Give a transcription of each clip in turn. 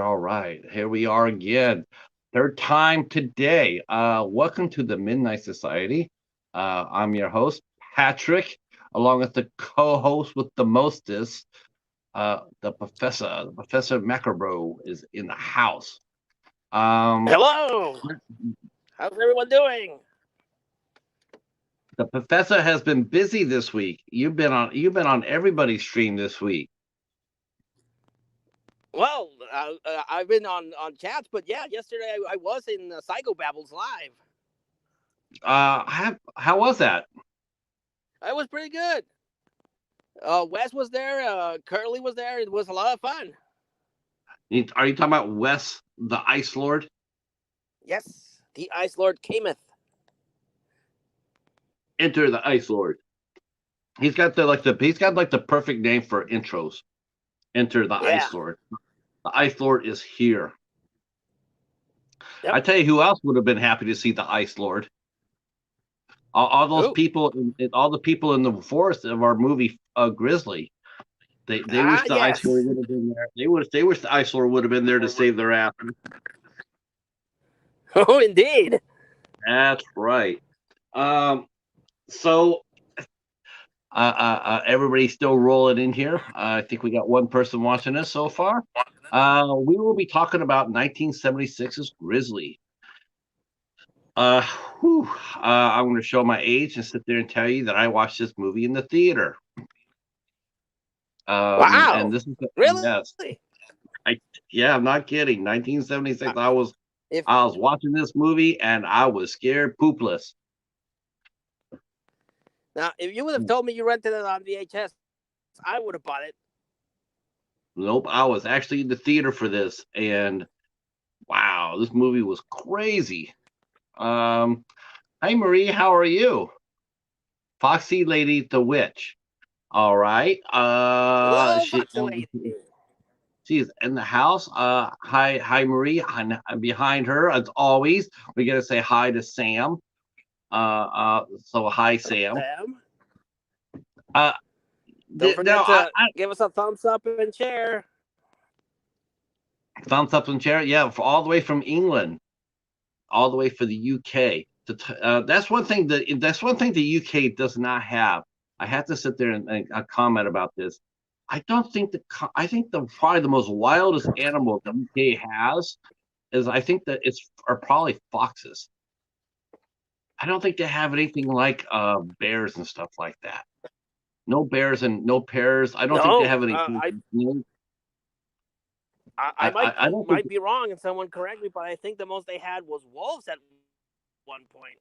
All right. Here we are again. Third time today. Welcome to the Midnight Society. I'm your host, Patrick, along with the co-host with the mostest, the professor. The Professor Macabro is in the house. Um, Hello. How's everyone doing? the professor has been busy this week. You've been on everybody's stream this week. Well, I've been on chats, but yeah, yesterday I was in Psycho Babbles live. How was that? It was pretty good. Wes was there. Curly was there. It was a lot of fun. Are you talking about Wes, the Ice Lord? Yes, the Ice Lord cameth. Enter the Ice Lord. He's got the perfect name for intros. Enter the Yeah. Ice Lord. The Ice Lord is here. Yep. I tell you, who else would have been happy to see the Ice Lord? All those Ooh. people, all the people in the forest of our movie Grizzly. They wish the Ice Yes. Lord would have been there. They wish the Ice Lord would have been there to save their ass. Oh, indeed. That's right. So everybody's still rolling in here. I think we got one person watching us so far. We will be talking about 1976's Grizzly. Uh, whew, I'm going to show my age and sit there and tell you that I watched this movie in the theater. And Wow. this is Really? yes, I yeah, I'm not kidding. Uh, 1976. if I was watching this movie and I was scared poopless. Now, if you would have told me you rented it on VHS, I would have bought it. Nope, I was actually in the theater for this, and wow, this movie was crazy. Um, Hi Marie, how are you? Foxy Lady the Witch. All right. Hello, Foxy Lady. She's in the house. Hi Marie. I'm behind her as always. We gotta say hi to Sam. So hi Sam. Sam. Uh, Don't now forget to give us a thumbs up and share. thumbs up and share. Yeah, for all the way from England, all the way for the UK. That's one thing the UK does not have. I have to sit there and comment about this. I think the probably the most wildest animal the UK has is I think that it's are probably foxes. I don't think they have anything like bears and stuff like that. No bears and no pears. I don't think they No, have any. I might I don't think might be wrong, and someone correct me, but I think the most they had was wolves at one point.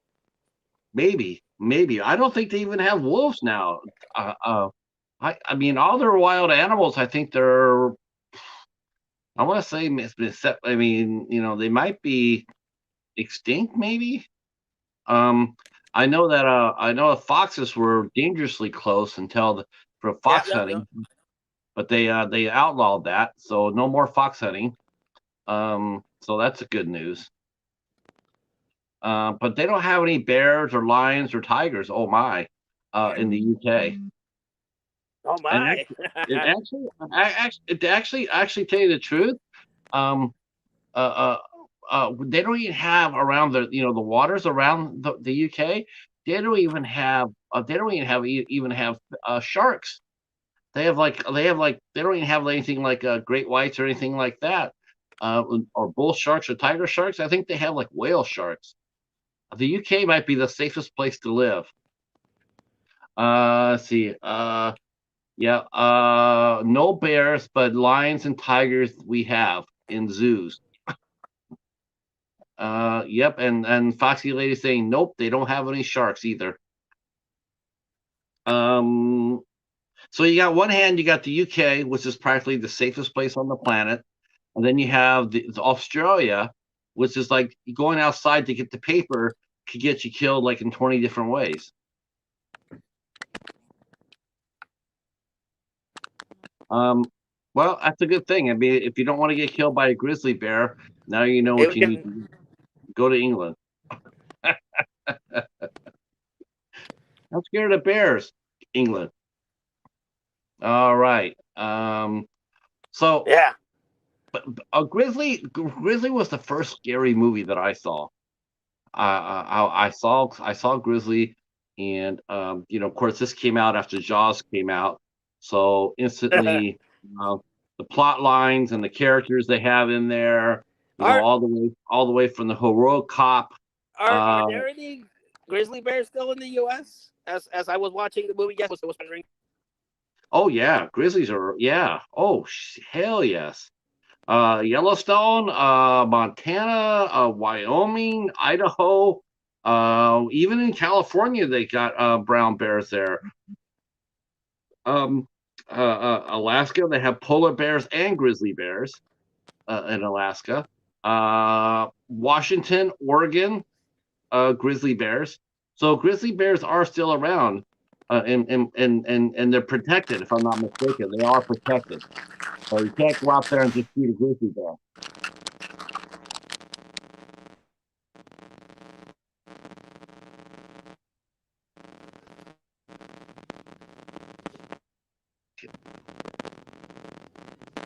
maybe I don't think they even have wolves now. Uh, uh, I mean all their wild animals. I think they're I want to say I mean they might be extinct maybe. Um, I know foxes were dangerously close for Yeah, fox yep, yep. hunting, but they outlawed that, so no more fox hunting. So that's good news. But they don't have any bears or lions or tigers. Oh my, in the UK. Oh And my. actually tell you the truth, um, uh, they don't even have around the waters around the UK. They don't even have sharks. They don't even have anything like great whites or anything like that, or bull sharks or tiger sharks. I think they have like whale sharks. The UK might be the safest place to live. Let's see. Yeah. No bears, but lions and tigers we have in zoos. Yep. And Foxy Lady saying nope, they don't have any sharks either. Um. So you got one hand, you got the UK, which is practically the safest place on the planet, and then you have the Australia, which is like going outside to get the paper could get you killed like in 20 different ways. Um, well, that's a good thing. I mean, if you don't want to get killed by a grizzly bear, now you know what It you need to can, do. Go to England. I'm scared of bears. England. All right. So, Yeah. but Grizzly was the first scary movie that I saw. I saw Grizzly, and of course, this came out after Jaws came out, so instantly, uh, the plot lines and the characters they have in there, are all the way from the heroic cop. are Uh, there any grizzly bears still in the U.S.? As I was watching the movie, yes, I was wondering. oh yeah, grizzlies are yeah. Oh hell yes. Yellowstone, Montana, Wyoming, Idaho, even in California they got brown bears there. Um, Alaska, they have polar bears and grizzly bears in Alaska. Washington, Oregon, grizzly bears. So grizzly bears are still around, and they're protected. If I'm not mistaken, they are protected. So you can't go out there and just shoot a grizzly bear.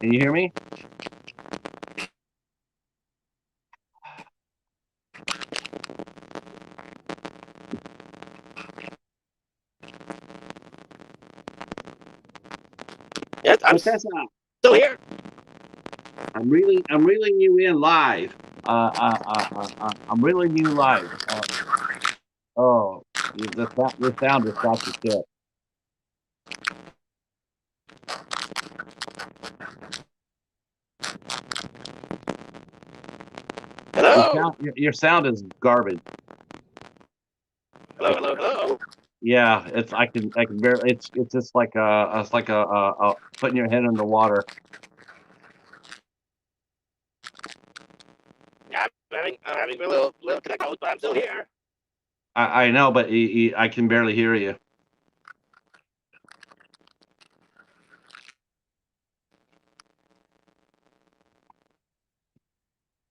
Can you hear me? Yes, I'm Professor, still here. I'm reeling you in live. I'm reeling you live. Oh, the sound just got to shit. Hello, Your sound is garbage. hello, hello, hello. Yeah, I can barely. It's just like putting your head in the water. I'm having a little connect, but I'm still here. I know, but I can barely hear you.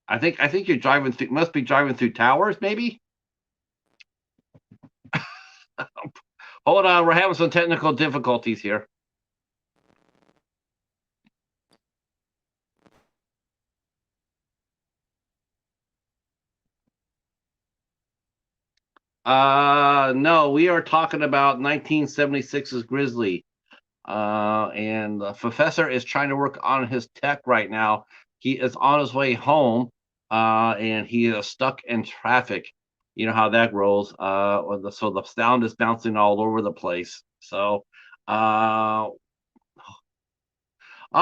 I think you're driving through. Must be driving through towers, maybe. Hold on, we're having some technical difficulties here. No, we are talking about 1976's Grizzly. And the professor is trying to work on his tech right now. He is on his way home, and he is stuck in traffic. You know how that rolls. So the sound is bouncing all over the place. So, all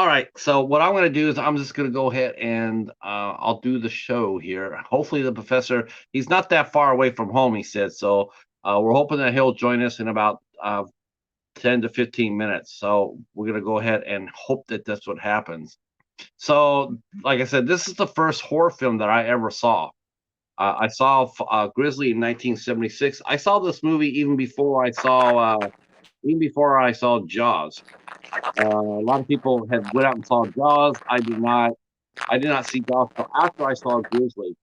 right. So what I'm going to do is I'm just going to go ahead and I'll do the show here. Hopefully the professor, he's not that far away from home, he said. So we're hoping that he'll join us in about 10 to 15 minutes. So we're going to go ahead and hope that that's what happens. So, like I said, this is the first horror film that I ever saw. I saw Grizzly in 1976. I saw this movie even before I saw Jaws. A lot of people had went out and saw Jaws. I did not. I did not see Jaws until after I saw Grizzly.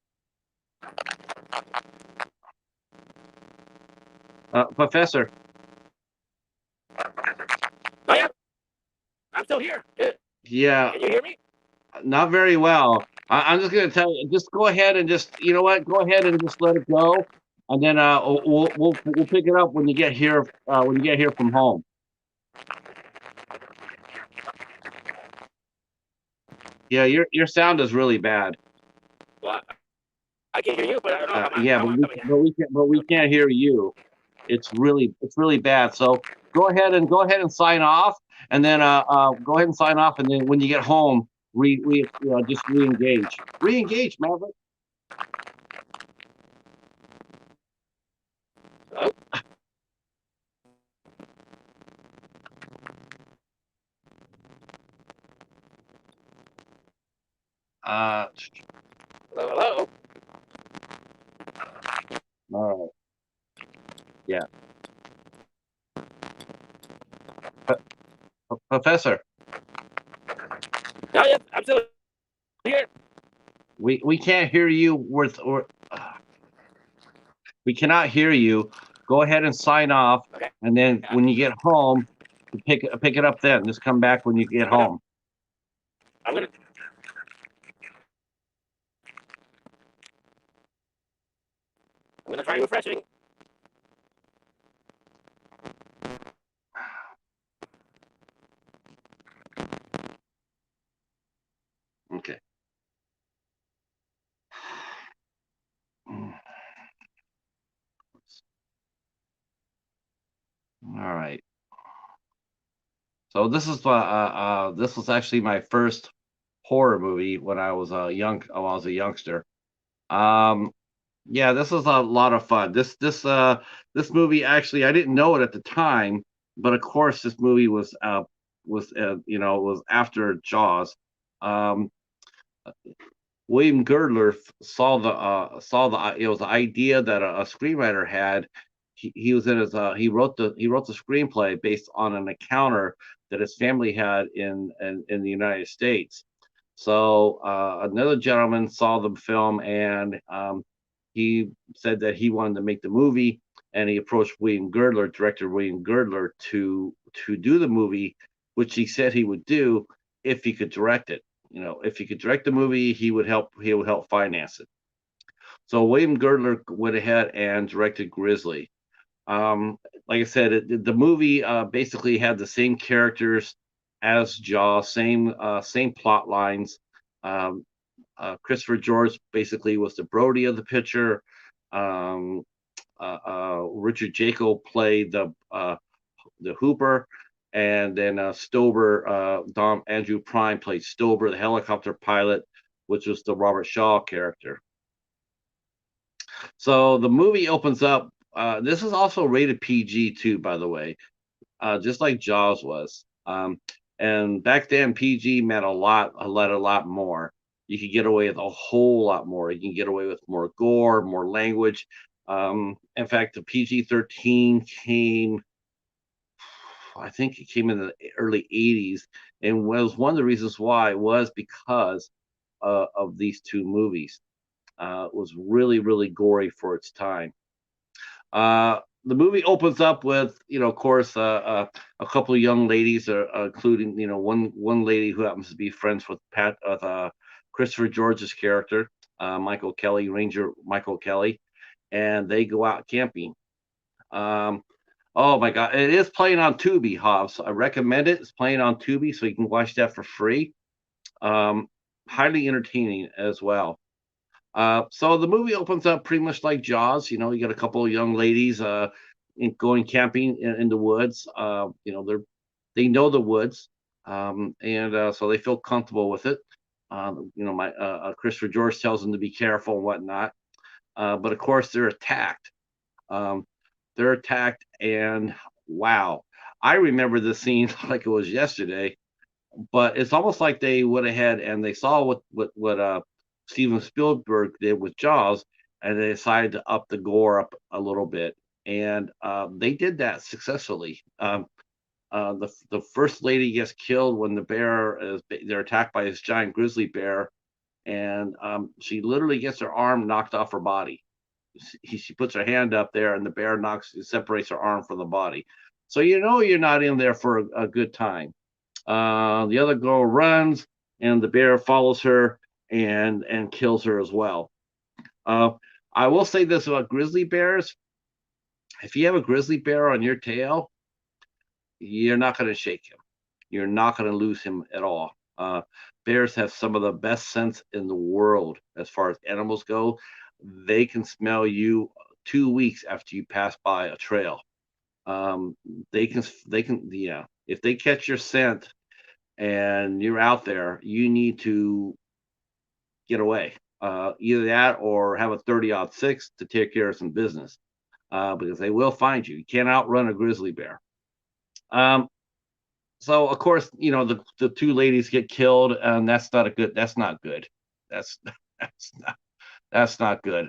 Professor, Oh yeah, I'm still here. yeah, Can you hear me? not very well. I'm just gonna tell you, just go ahead and just, you know what, go ahead and just let it go, and then we'll pick it up when you get here from home. Yeah, your sound is really bad. Well, I can hear you, but I don't know Yeah, how but I'm we coming in. but we can't hear you. It's really bad. So go ahead and sign off, and then go ahead and sign off, and then when you get home, just re-engage, Maverick. Hello, Uh, hello, hello. all right, yeah, Professor, Oh yeah, I'm still here. we can't hear you. We cannot hear you. Go ahead and sign off, Okay. and then Yeah. when you get home, Pick it up then. Just come back when you get home. I'm gonna. I'm gonna try refreshing. Okay. All right. So this was actually my first horror movie when I was when I was a youngster. Um, yeah, this was a lot of fun. This movie actually I didn't know it at the time, but of course this movie was was after Jaws. Um, William Girdler saw the it was the idea that a screenwriter had. He was in his he wrote the screenplay based on an encounter that his family had in the United States. So another gentleman saw the film and he said that he wanted to make the movie, and he approached William Girdler, director William Girdler, to do the movie, which he said he would do if he could direct it. You know, if he could direct the movie, he would help finance it. So William Girdler went ahead and directed Grizzly. Um, like I said, the movie basically had the same characters as Jaws, same plot lines. Um, Christopher George basically was the Brody of the picture. Um, Richard Jacekel played the Hooper, and then Stober, Dom Andrew Prine played Stober, the helicopter pilot, which was the Robert Shaw character. So the movie opens up. This is also rated PG too, by the way, just like Jaws was. And back then, PG meant a lot more. You could get away with a whole lot more. You can get away with more gore, more language. In fact, the PG-13 came, I think it came in the early 80s, and was one of the reasons why was because of these two movies. It was really gory for its time. The movie opens up with, of course, a couple of young ladies, including, one lady who happens to be friends with Christopher George's character, Michael Kelly, Ranger Michael Kelly, and they go out camping. Um, oh my God, it is playing on Tubi, Hobbs. I recommend it. It's playing on Tubi, so you can watch that for free. Um, Highly entertaining as well. So the movie opens up pretty much like Jaws. You know, you got a couple of young ladies going camping in the woods. They know the woods, and so they feel comfortable with it. My Christopher George tells them to be careful and whatnot. But of course, they're attacked. Um, they're attacked, and wow, I remember this scene like it was yesterday. But it's almost like they went ahead and they saw what Steven Spielberg did with Jaws, and they decided to up the gore up a little bit, and they did that successfully. The first lady gets killed when they're attacked by this giant grizzly bear, and she literally gets her arm knocked off her body. She puts her hand up there, and the bear separates her arm from the body. So you know you're not in there for a good time. The other girl runs, and the bear follows her and kills her as well. Uh, I will say this about grizzly bears: if you have a grizzly bear on your tail, you're not going to shake him. You're not going to lose him at all. Bears have some of the best scents in the world as far as animals go. They can smell you 2 weeks after you pass by a trail. Um, yeah. If they catch your scent and you're out there, you need to get away. Either that or have a 30-06 to take care of some business, because they will find you. You can't outrun a grizzly bear. Um, so of course, the two ladies get killed, and That's not good. That's that's not that's not good.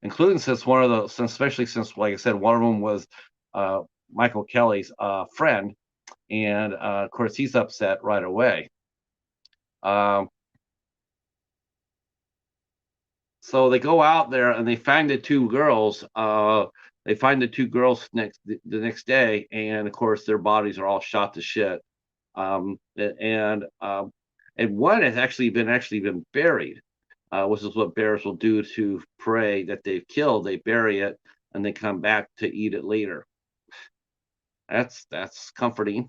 Including especially since, like I said, one of them was uh, Michael Kelly's friend, and of course he's upset right away. Um, So they go out there and they find the two girls. They find the two girls the next day, and of course their bodies are all shot to shit. And and one has actually been buried, which is what bears will do to prey that they've killed. They bury it and they come back to eat it later. That's comforting.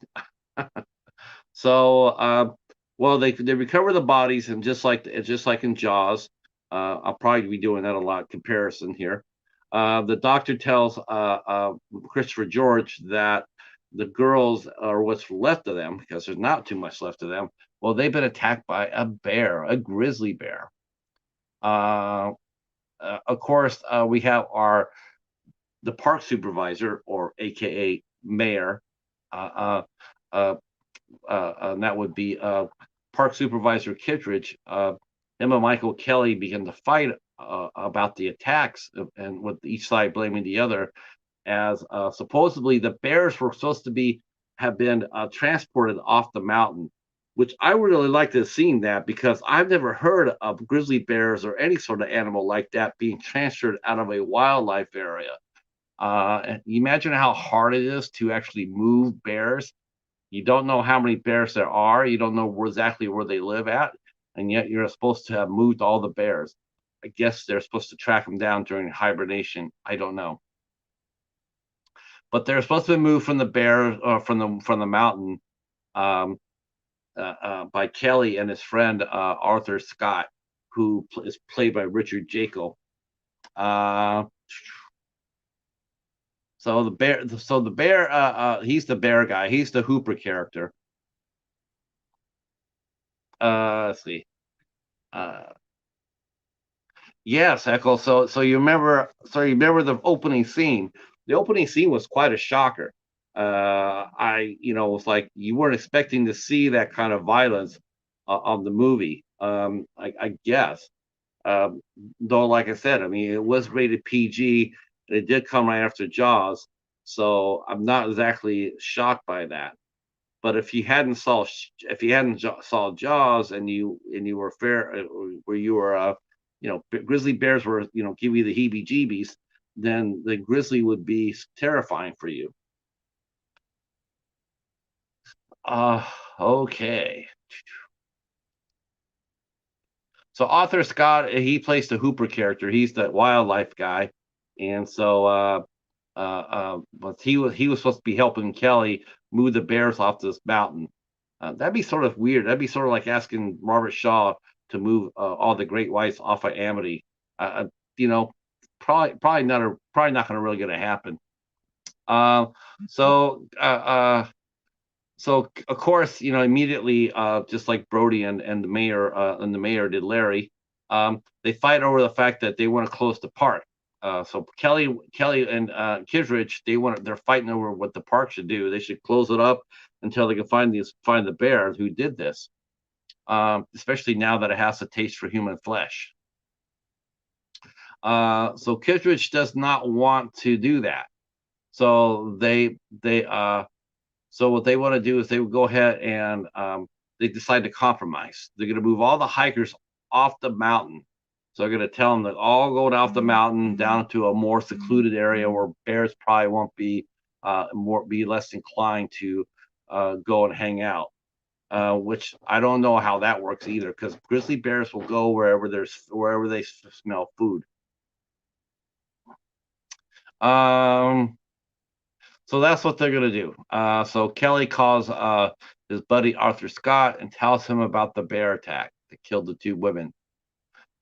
So, well, they recover the bodies, and just like in Jaws, I'll probably be doing that a lot comparison here. The doctor tells Christopher George that the girls are what's left of them because there's not too much left of them. Well, they've been attacked by a bear, a grizzly bear. Uh, of course, we have the park supervisor, or AKA mayor, uh, uh, and that would be Park Supervisor Kittredge. Him and Michael Kelly began to fight about the attacks, and with each side blaming the other, as supposedly the bears were supposed to have been transported off the mountain, which I would really like to have seen that, because I've never heard of grizzly bears or any sort of animal like that being transferred out of a wildlife area. And you imagine how hard it is to actually move bears. You don't know how many bears there are. You don't know exactly where they live at, and yet you're supposed to have moved all the bears. I guess they're supposed to track them down during hibernation. I don't know, but they're supposed to be moved from the bear from the mountain, um, by Kelly and his friend Arthur Scott, who is played by Richard Jacekel. Uh, so the bear, he's the bear guy. He's the Hooper character. Let's see. Uh, yes, Echo. You remember the opening scene. The opening scene was quite a shocker. Was like you weren't expecting to see that kind of violence on the movie. I guess. Though, like I said, I mean, it was rated PG. It did come right after Jaws, so I'm not exactly shocked by that. But if you hadn't saw Jaws, and you were fair, where you were, grizzly bears were, give you the heebie-jeebies, then the grizzly would be terrifying for you. Uh, okay. So Arthur Scott, he plays the Hooper character. He's the wildlife guy, and so but he was supposed to be helping Kelly move the bears off this mountain. That'd be sort of weird. That'd be sort of like asking Robert Shaw to move all the great whites off of Amity. Uh, you know, probably not going to really going to happen. Uh, so uh, uh, so of course, immediately, just like Brody and the mayor did Larry, they fight over the fact that they want to close the park. So Kelly and Kittredge, they're fighting over what the park should do. They should close it up until they can find the bear who did this. Especially now that it has a taste for human flesh. So Kittredge does not want to do that. So so what they want to do is they would go ahead and they decide to compromise. They're going to move all the hikers off the mountain. So they're going to tell them to all go off the mountain down to a more secluded area where bears probably won't be less inclined to go and hang out. Which I don't know how that works either, because grizzly bears will go wherever they smell food. So that's what they're gonna do. So Kelly calls his buddy Arthur Scott and tells him about the bear attack that killed the two women.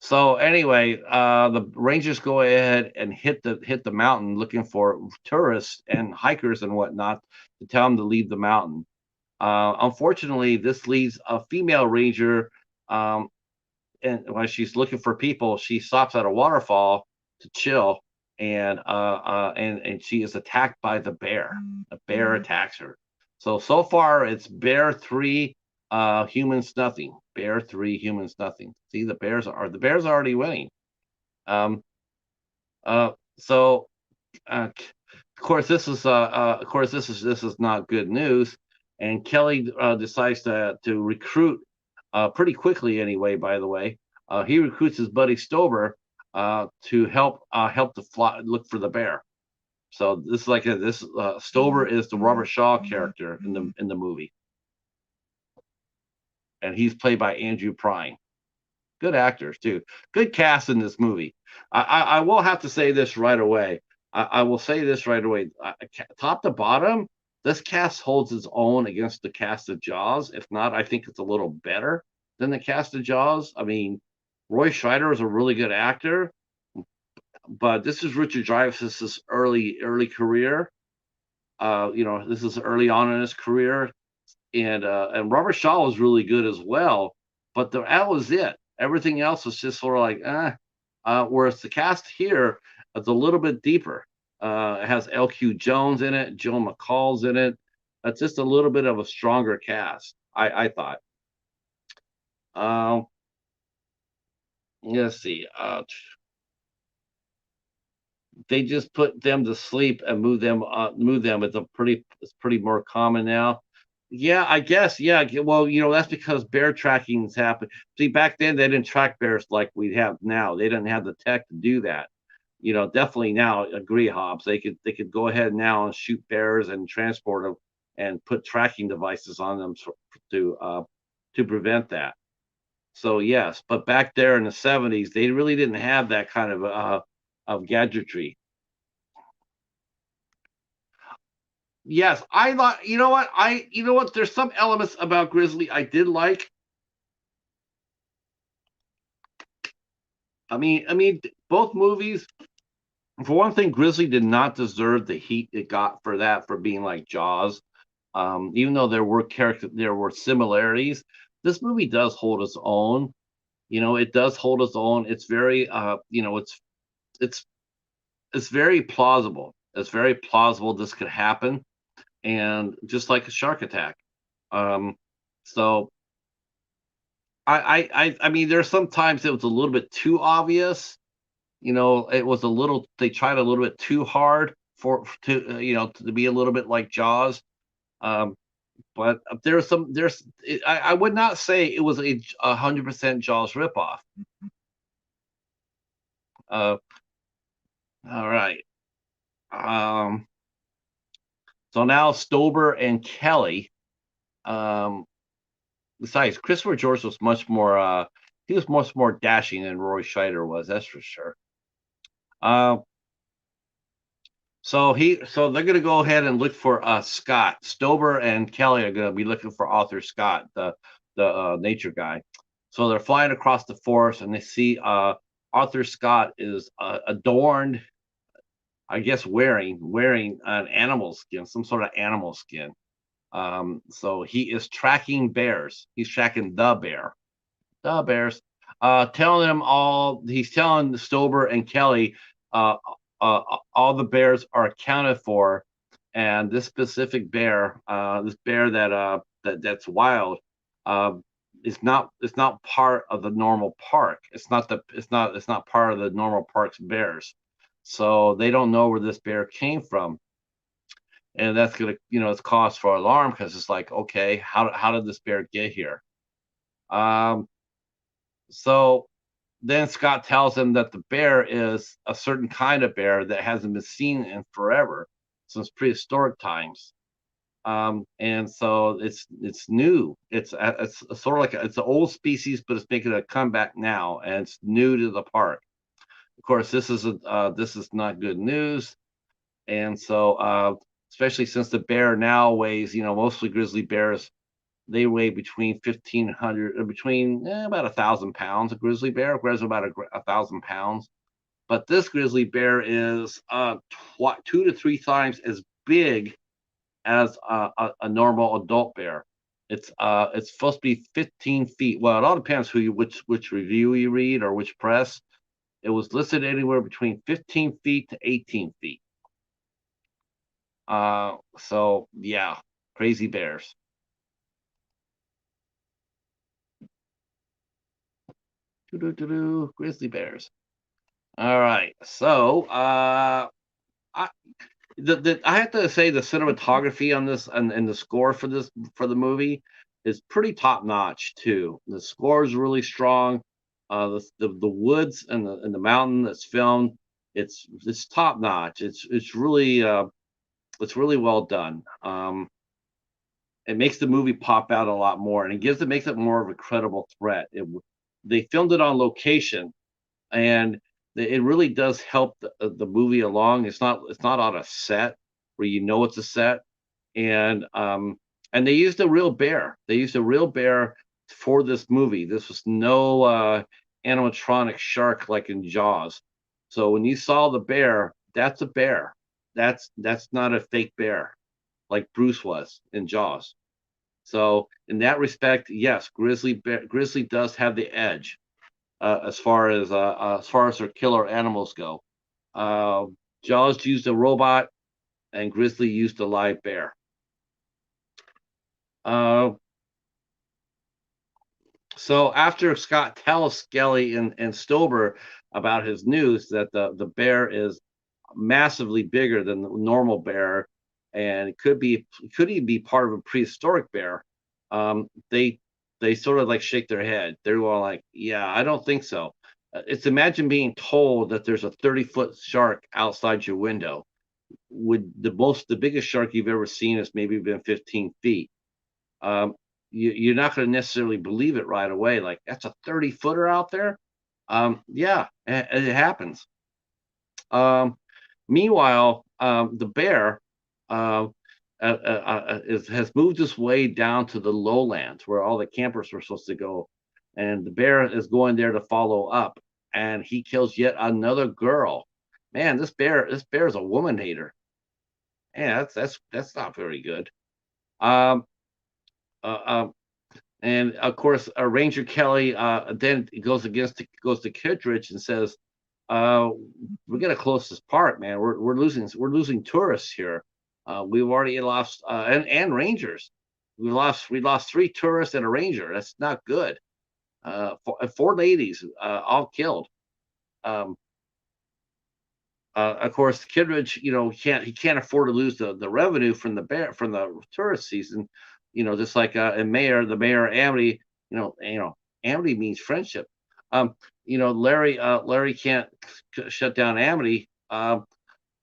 So anyway, the Rangers go ahead and hit the mountain looking for tourists and hikers and whatnot to tell them to leave the mountain. Unfortunately, this leaves a female ranger, and when she's looking for people, she stops at a waterfall to chill, and she is attacked by the bear. The bear attacks her. So far it's bear 3, humans nothing. Bear 3, humans nothing. See, the bears are already winning. Um, so of course this is not good news, and Kelly decides to recruit pretty quickly anyway. By the way, he recruits his buddy Stober to help the look for the bear. So this is like this Stober is the Robert Shaw character in the movie, and he's played by Andrew Prine. Good actors too. Good cast in this movie. I will have to say this right away. I will say this right away. Top to bottom, this cast holds its own against the cast of Jaws. If not, I think it's a little better than the cast of Jaws. I mean, Roy Scheider is a really good actor, but this is Richard Dreyfuss's early career. This is early on in his career, and Robert Shaw was really good as well. But that was it. Everything else was just sort of like, whereas the cast here is a little bit deeper. It has L.Q. Jones in it, Joan McCall's in it. It's just a little bit of a stronger cast, I thought. Let's see. They just put them to sleep and move them. It's pretty more common now. Yeah, I guess. Yeah. Well, that's because bear tracking's happened. See, back then they didn't track bears like we have now. They didn't have the tech to do that. Definitely now, agree, Hobbs. They could go ahead now and shoot bears and transport them and put tracking devices on them to prevent that. So yes, but back there in the 70s, they really didn't have that kind of gadgetry. Yes, I thought. You know what? There's some elements about Grizzly I did like. I mean, both movies. For one thing, Grizzly did not deserve the heat it got for being like Jaws. Even though there were similarities, this movie does hold its own. It does hold its own. It's very, it's it's very plausible. It's very plausible this could happen, and just like a shark attack. Um, so I mean, there's sometimes it was a little bit too obvious. It was a little. They tried a little bit too hard to be a little bit like Jaws. Um, but I would not say it was 100% Jaws ripoff. Uh, all right. Um, so now Stober and Kelly. Um, Besides, Christopher George was much more. He was much more dashing than Roy Scheider was. That's for sure. Uh, so they're gonna go ahead and look for Scott. Stober and Kelly are gonna be looking for Arthur Scott, the nature guy. So they're flying across the forest and they see Arthur Scott is adorned, I guess, wearing an animal skin, some sort of animal skin. So he is tracking bears. He's tracking the bears. Telling them all. He's telling Stober and Kelly, uh, all the bears are accounted for, and this specific bear, this bear that's wild, uh, is not part of the normal park. It's not part of the normal park's bears. So they don't know where this bear came from, and that's gonna it's cause for alarm because it's like, okay, how did this bear get here? Um, so then Scott tells him that the bear is a certain kind of bear that hasn't been seen in forever, since prehistoric times. And so it's new. It's sort of like it's an old species, but it's making a comeback now, and it's new to the park. Of course, this is not good news, and so especially since the bear now weighs, mostly grizzly bears, they weigh between 1,500, between about 1,000 pounds. A grizzly bear weighs about 1,000 pounds, but this grizzly bear is 2 to 3 times as big as a normal adult bear. It's supposed to be 15 feet. Well, it all depends which review you read or which press. It was listed anywhere between 15 feet to 18 feet. So yeah, crazy bears. Grizzly bears. All right. So I I have to say the cinematography on this and the score for the movie is pretty top notch too. The score is really strong. The woods and the mountain that's filmed. It's top notch. It's really well done. It makes the movie pop out a lot more, and it makes it more of a credible threat. They filmed it on location, and it really does help the movie along. It's not on a set where you know it's a set, and they used a real bear. They used a real bear for this movie. This was no animatronic shark like in Jaws. So when you saw the bear, that's a bear. That's not a fake bear like Bruce was in Jaws. So in that respect, yes, Grizzly does have the edge as far as their killer animals go. Uh, Jaws used a robot, and Grizzly used a live bear. Uh, so after Scott tells Skelly and Stober about his news that the bear is massively bigger than the normal bear, and could even be part of a prehistoric bear, they sort of like shake their head. They're all like, "Yeah, I don't think so." It's imagine being told that there's a 30-foot shark outside your window. Would the biggest shark you've ever seen has maybe been 15 feet. Um, you're not going to necessarily believe it right away. Like that's a 30-footer out there. Yeah, it happens. Um, Meanwhile, the bear uh, has moved his way down to the lowlands where all the campers were supposed to go, and the bear is going there to follow up, and he kills yet another girl. Man, this bear is a woman hater. Yeah, that's not very good. Um, uh, um, and of course, Ranger Kelly then goes to Kittredge and says, uh, "We got to close this park, man. We're losing tourists here. We've already lost and rangers. We lost three tourists and a ranger. That's not good. Four ladies all killed. Um, of course, Kittredge, he can't afford to lose the revenue from the tourist season. Just like the mayor Amity, Amity means friendship. Um, Larry can't shut down Amity, and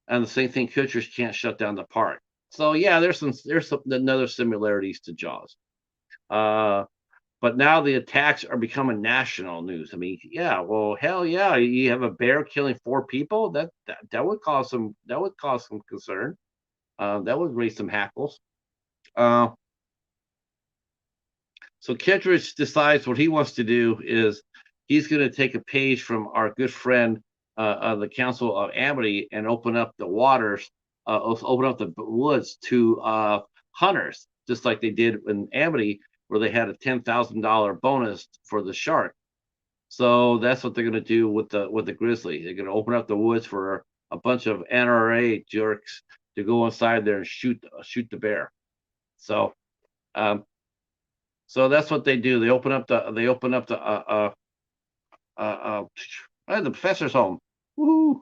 the same thing, Kittredge can't shut down the park. So yeah, there's some another similarities to Jaws. Uh, but now the attacks are becoming national news. I mean, yeah, well, hell yeah, you have a bear killing four people. That would cause some concern. That would raise some hackles. Uh, so Kittredge decides what he wants to do is he's going to take a page from our good friend the Council of Amity and open up the waters, open up the woods to hunters, just like they did in Amity, where they had a $10,000 bonus for the shark. So that's what they're going to do with the grizzly. They're going to open up the woods for a bunch of NRA jerks to go inside there and shoot the bear. So um, so that's what they do. They open up the professor's home. Woohoo!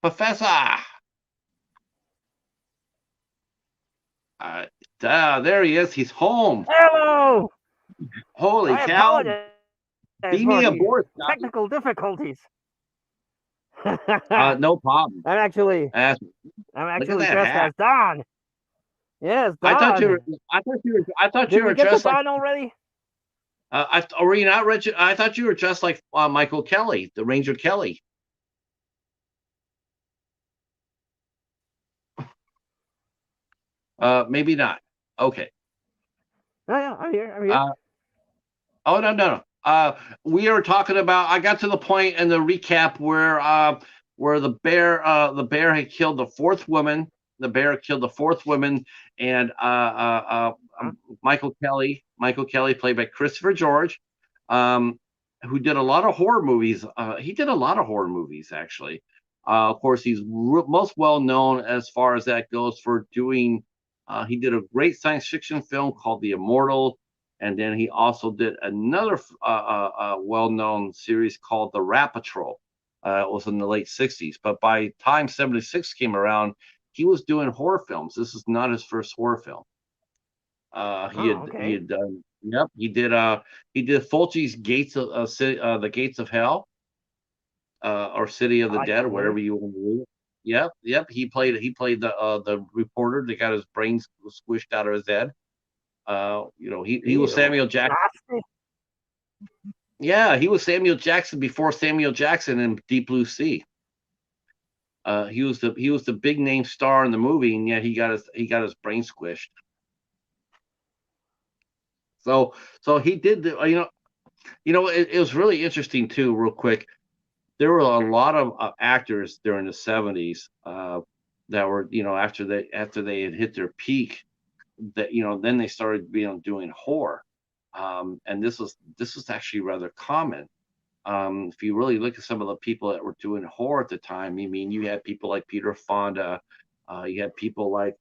Professor. Uh, there he is. He's home. Hello! Holy I cow! apologize Beam for me the aboard, Scotty. technical difficulties. No problem. I'm actually Look at that dressed hat. as Don. Yes, Don. I thought Did you were we get to dressed like. Don already? Were you not, Rich? I thought you were dressed like Michael Kelly, the Ranger Kelly. Maybe not. Okay. Oh, yeah, I'm here. I'm here. Oh no. We are talking about. I got to the point in the recap where the bear had killed the fourth woman. The bear killed the fourth woman, and Michael Kelly, played by Christopher George, who did a lot of horror movies. He did a lot of horror movies actually. Of course, he's most well known as far as that goes for doing. He did a great science fiction film called The Immortal. And then he also did another well-known series called The Rat Patrol. It was in the late 60s. But by time 76 came around, he was doing horror films. This is not his first horror film. He had done Yep, he did Fulci's Gates of the Gates of Hell, or City of the I Dead, or can't wait. whatever you want to read it. Yep, yep. He played the reporter that got his brains squished out of his head. He was Ew, Samuel Jackson. nasty. Yeah, he was Samuel Jackson before Samuel Jackson in Deep Blue Sea. He was the big name star in the movie, and yet he got his brain squished. So so he did the it was really interesting too. Real quick, there were a lot of actors during the '70s that were after they had hit their peak, that then they started doing horror, and this was actually rather common. If you really look at some of the people that were doing horror at the time, I mean, you had people like Peter Fonda, you had people like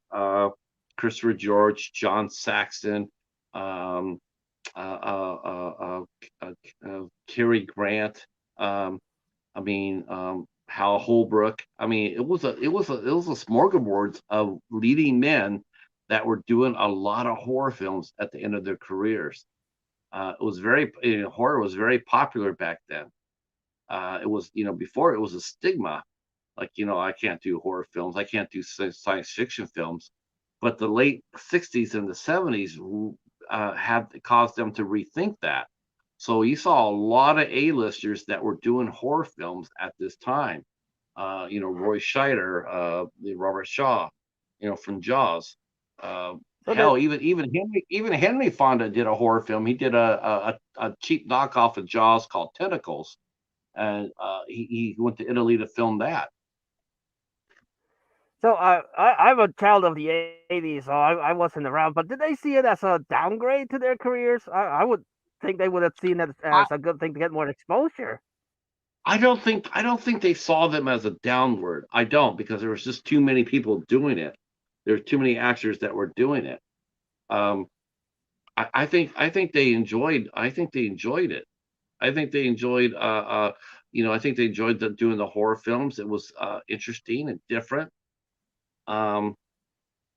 Christopher George, John Saxon, um, Cary Grant. Hal Holbrook. I mean, it was a smorgasbord of leading men that were doing a lot of horror films at the end of their careers. Horror was very popular back then. It was, before it was a stigma, like, I can't do horror films, I can't do science fiction films. But the late '60s and the '70s had caused them to rethink that. So you saw a lot of A-listers that were doing horror films at this time. Roy Scheider, Robert Shaw, from Jaws. So the Hell, even Henry Fonda did a horror film. He did a cheap knockoff of Jaws called Tentacles, and he went to Italy to film that. so I'm a child of the '80s, so I wasn't around. But did they see it as a downgrade to their careers? I would think they would have seen it I, as a good thing to get more exposure. I don't think they saw them as a downward. I don't, because there was just too many people doing it. There were too many actors that were doing it. Um, I think they enjoyed. I think they enjoyed it. I think they enjoyed. I think they enjoyed doing the horror films. It was interesting and different. Um,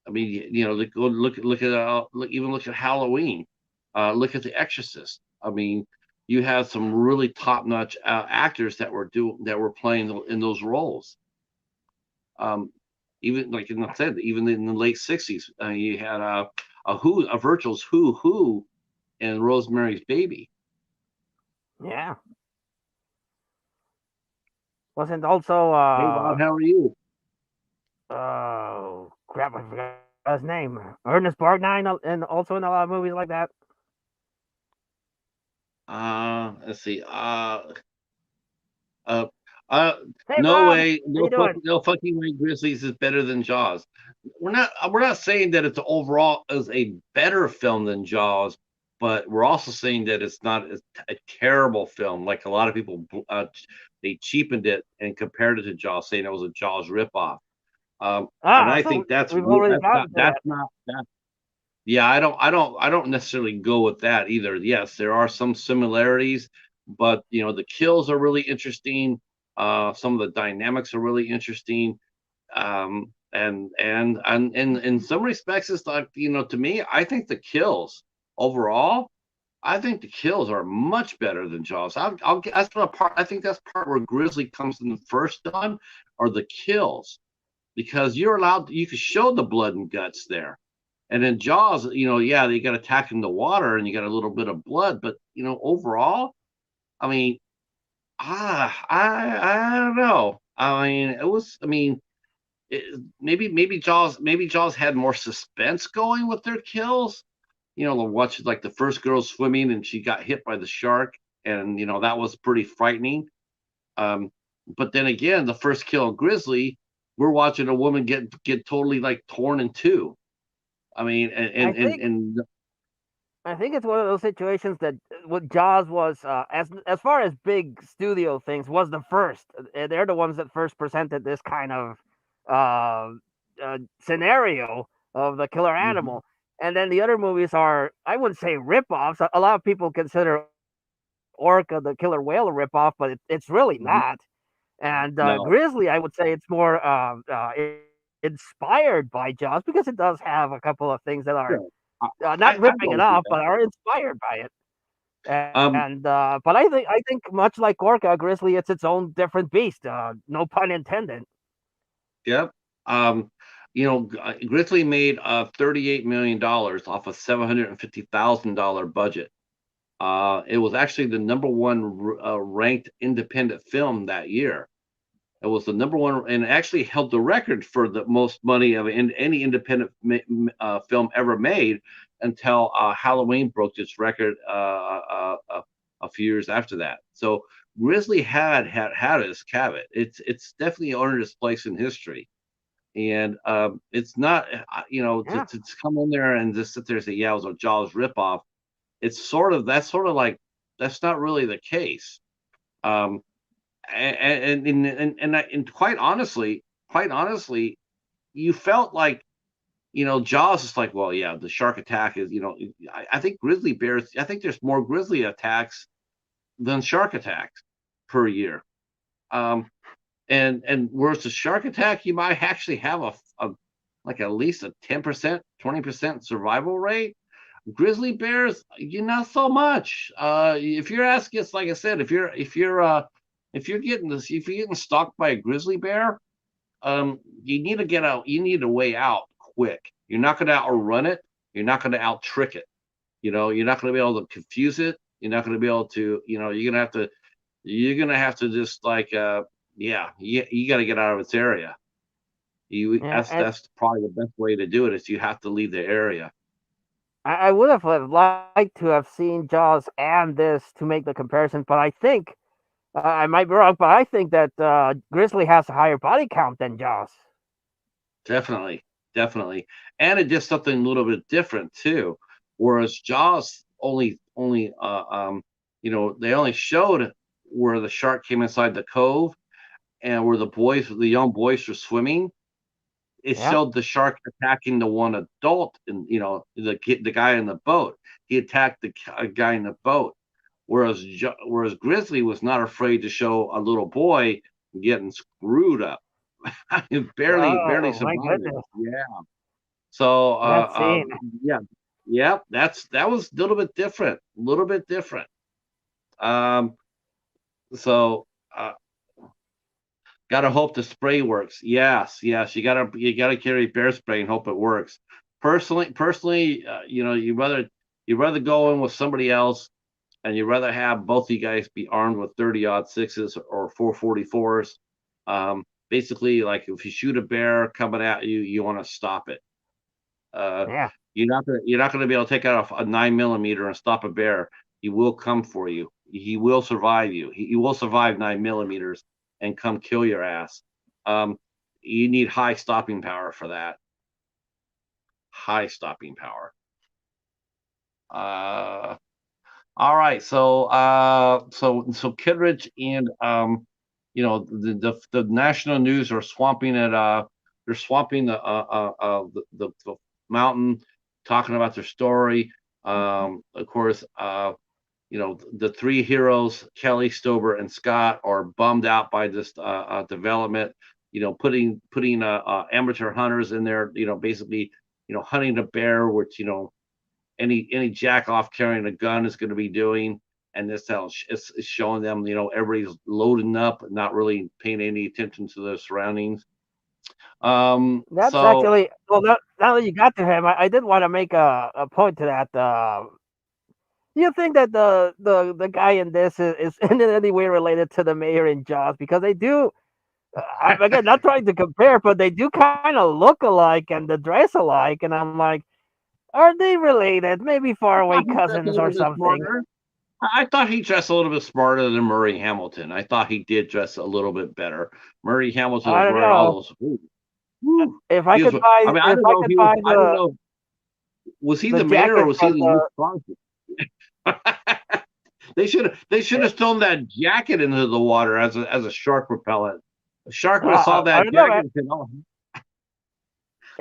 I mean, go look at Halloween. Look at The Exorcist. I mean, you have some really top notch actors that were playing in those roles. Um, Even like I said, even in the late '60s, you had a Virgil's Who and Rosemary's Baby. Yeah, wasn't also Hey Bob, how are you? oh crap, I forgot his name. Ernest Borgnine, and also in a lot of movies like that. Let's see. Uh, uh, Hey no Bob, way, how you doing? no fucking way. Grizzlies is better than Jaws. We're not saying that it's overall is a better film than Jaws, but we're also saying that it's not a terrible film. Like a lot of people, they cheapened it and compared it to Jaws, saying it was a Jaws ripoff. And Ah, I so think that's we've re- already that's not gotten to that's that. not that. Yeah, I don't necessarily go with that either. Yes, there are some similarities, but the kills are really interesting. Some of the dynamics are really interesting. And in some respects, it's like, to me, I think the kills overall, I think the kills are much better than Jaws. That's the part. I think that's part where Grizzly comes in first on, are the kills, because you can show the blood and guts there. And then Jaws, yeah, they got attacked in the water and you got a little bit of blood, but overall, I mean, I don't know. I mean, it was. I mean, maybe Jaws had more suspense going with their kills. Watch like the first girl swimming and she got hit by the shark, and that was pretty frightening. Um, but then again, the first kill of Grizzly, we're watching a woman get totally like torn in two. I mean, I and and think and I think it's one of those situations that what Jaws was, as far as big studio things, was the first. They're the ones that first presented this kind of scenario of the killer Mhm. animal, and then the other movies are, I wouldn't say ripoffs. A lot of people consider Orca the killer whale a ripoff, but it's really Mhm. not. And No, Grizzly, I would say it's more inspired by Jaws because it does have a couple of things that are sure. not I ripping it don't do off, but that. are inspired by it. Um, And but I think much like Orca, Grizzly, it's its own different beast. No pun intended. yep. Um, Grizzly made $38 million off a $750,000 budget. It was actually the number one ranked independent film that year. It was the number one, and actually held the record for the most money of any independent film ever made until Halloween broke its record a few years after that. So Grizzly had its caveat. It's definitely earned its place in history, and it's not Yeah, to come in there and just sit there and say, yeah, it was a Jaws ripoff. It's sort of like that's not really the case. Um, and quite honestly, you felt like Jaws is like, well, yeah, the shark attack is I think grizzly bears. I think there's more grizzly attacks than shark attacks per year. Um, and whereas the shark attack, you might actually have a like at least a 10%, 20% survival rate. Grizzly bears, not so much. If you're asking, it's like I said, if you're getting stalked by a grizzly bear, you need to get out. You need to way out quick. You're not going to outrun it. You're not going to out trick it. You're not going to be able to confuse it. You're not going to be able to. You're gonna have to just like, yeah, you got to get out of its area. yeah. And That's probably the best way to do it. Is you have to leave the area. I would have liked to have seen Jaws and this to make the comparison, but I think I might be wrong, but I think that Grizzly has a higher body count than Jaws. Definitely, definitely, and it did something a little bit different too. Whereas Jaws they only showed where the shark came inside the cove and where the young boys were swimming. It Yeah. showed the shark attacking the one adult, and the guy in the boat. He attacked the guy in the boat. Whereas Grizzly was not afraid to show a little boy getting screwed up. Barely Oh my surviving. goodness, Yeah. So that scene. yeah, yeah, that was a little bit different. A little bit different. Um, so gotta hope the spray works. Yes, yes, you gotta carry bear spray and hope it works. Personally, you rather go in with somebody else, and you'd rather have both of you guys be armed with 30-06s or 444s. Basically, like if you shoot a bear coming at you, you want to stop it. Uh, Yeah. you're not gonna be able to take out a 9 millimeter and stop a bear. He will come for you. He will survive you. He will survive 9 millimeters and come kill your ass. Um, you need high stopping power for that. High stopping power. Uh, all right. So Kittredge and the national news are swamping it. They're swamping the mountain, talking about their story. Of course, the three heroes, Kelly, Stober, and Scott, are bummed out by this development. Putting amateur hunters in there. Basically, hunting a bear, which any jack off carrying a gun is going to be doing. And this how it's showing them, everybody's loading up, not really paying any attention to their surroundings. That's So actually well. Now that you got to him, I did want to make a point to that. Do you think that the guy in this is in any way related to the mayor in Jaws? Because they do. Again, not trying to compare, but they do kind of look alike and the dress alike, and I'm like, are they related? Maybe I faraway thought he dressed a cousins or little bit something. smarter. I thought he dressed a little bit smarter than Murray Hamilton. I thought he did dress a little bit better. Murray Hamilton I was don't wearing all know. those. Ooh, woo. If He I was. could buy, I mean, I if don't I know if could he was. buy I don't know. Was he the the mayor or jacket was he from the youth the sponsor? They should have thrown that jacket into the water as a shark repellent. A shark would have saw I that don't know, jacket man. and said, "Oh,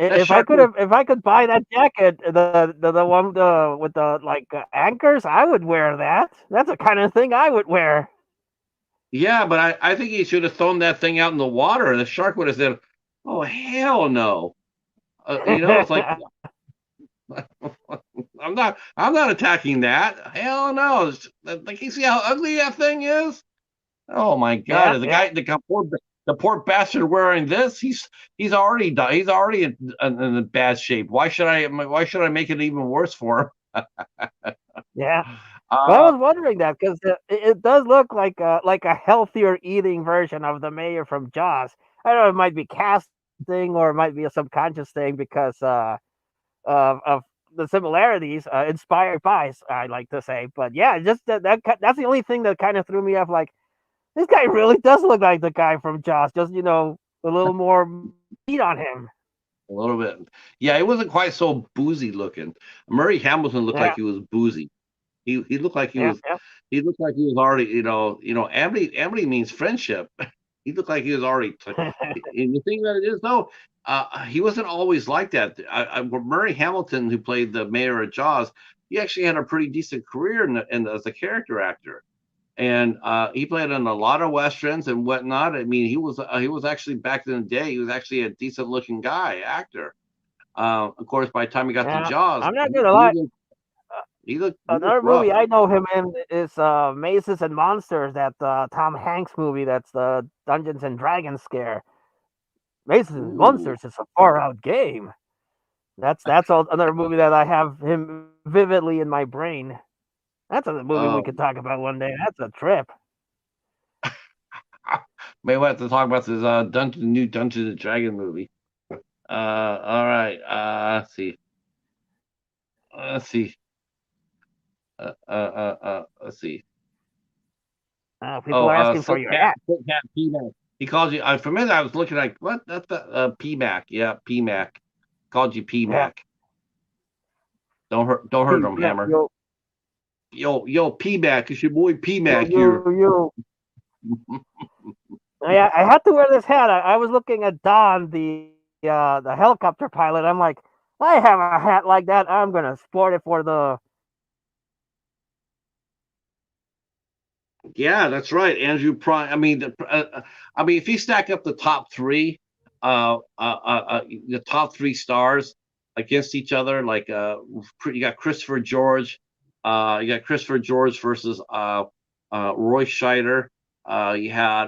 that shark would." If I could buy that jacket, the one with the like anchors, I would wear that. That's the kind of thing I would wear. Yeah, but I think he should have thrown that thing out in the water, and the shark would have said, "Oh hell no!" It's like I'm not attacking that. Hell no. Like you see how ugly that thing is? Oh my God! Yeah. The poor bastard wearing this. He's already done. He's already in bad shape. Why should I make it even worse for him? Yeah. But I Uh, was wondering that because it does look like a healthier eating version of the mayor from Jaws. I don't know, it might be casting or it might be a subconscious thing because of the similarities inspired by, I like to say. But yeah, just that's the only thing that kind of threw me off. Like this guy really does look like the guy from Jaws, just a little more meat on him. a little bit. Yeah, he wasn't quite so boozy looking. Murray Hamilton looked like Yeah, he was boozy. He looked like yeah, yeah. he looked like he was already, amity means friendship. He looked like he was already. And the thing that it is though, he wasn't always like that. Murray Hamilton, who played the mayor of Jaws, he actually had a pretty decent career as a character actor, and he played in a lot of westerns and whatnot. I mean, he was actually back in the day, he was actually a decent looking guy actor. Of course, by the time he got to Yeah. Jaws, I'm not gonna lie. he looked Another rough. movie I know him in is Mazes and Monsters, that Tom Hanks movie. That's the Dungeons and Dragons scare. Mazes and Ooh. Monsters is a far out game. That's another movie that I have him vividly in my brain. That's a movie we Uh, could talk about one day. That's a trip. May we have to talk about this new Dungeons and Dragon movie. All right. Let's see. Let's see. Let's see. People Oh, are asking for your ad. Silk Cat PMAC. He called you. For a minute, I was looking like, what? That's the PMAC. Yeah, PMAC. Called you Yeah, PMAC. Don't hurt him, yeah, Hammer. Yo, PMAC. It's your boy PMAC here. yo. Yeah, I had to wear this hat. I was looking at Don, the helicopter pilot. I'm like, I have a hat like that. I'm gonna sport it for the. Yeah, that's right, Andrew Prine. I mean, if you stack up the top three, the top three stars against each other, like you got Christopher George, versus Roy Scheider. You had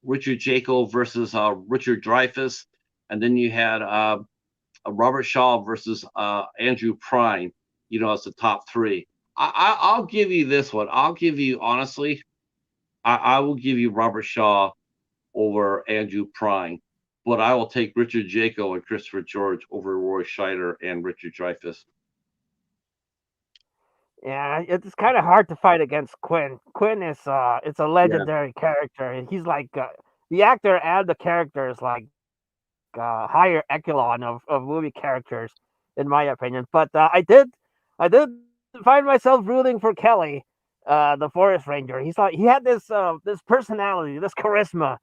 Richard Jacekel versus Richard Dreyfuss, and then you had Robert Shaw versus Andrew Prine. As the top three. I'll give you this one. I'll give you honestly. I will give you Robert Shaw over Andrew Prine, but I will take Richard Jaco and Christopher George over Roy Scheider and Richard Dreyfuss. Yeah, it's kind of hard to fight against Quinn. Quinn is it's a Yeah, legendary character, and he's like the actor and the character is like higher echelon of movie characters, in my opinion. But I did find myself rooting for Kelly, the forest ranger. He had this personality, this charisma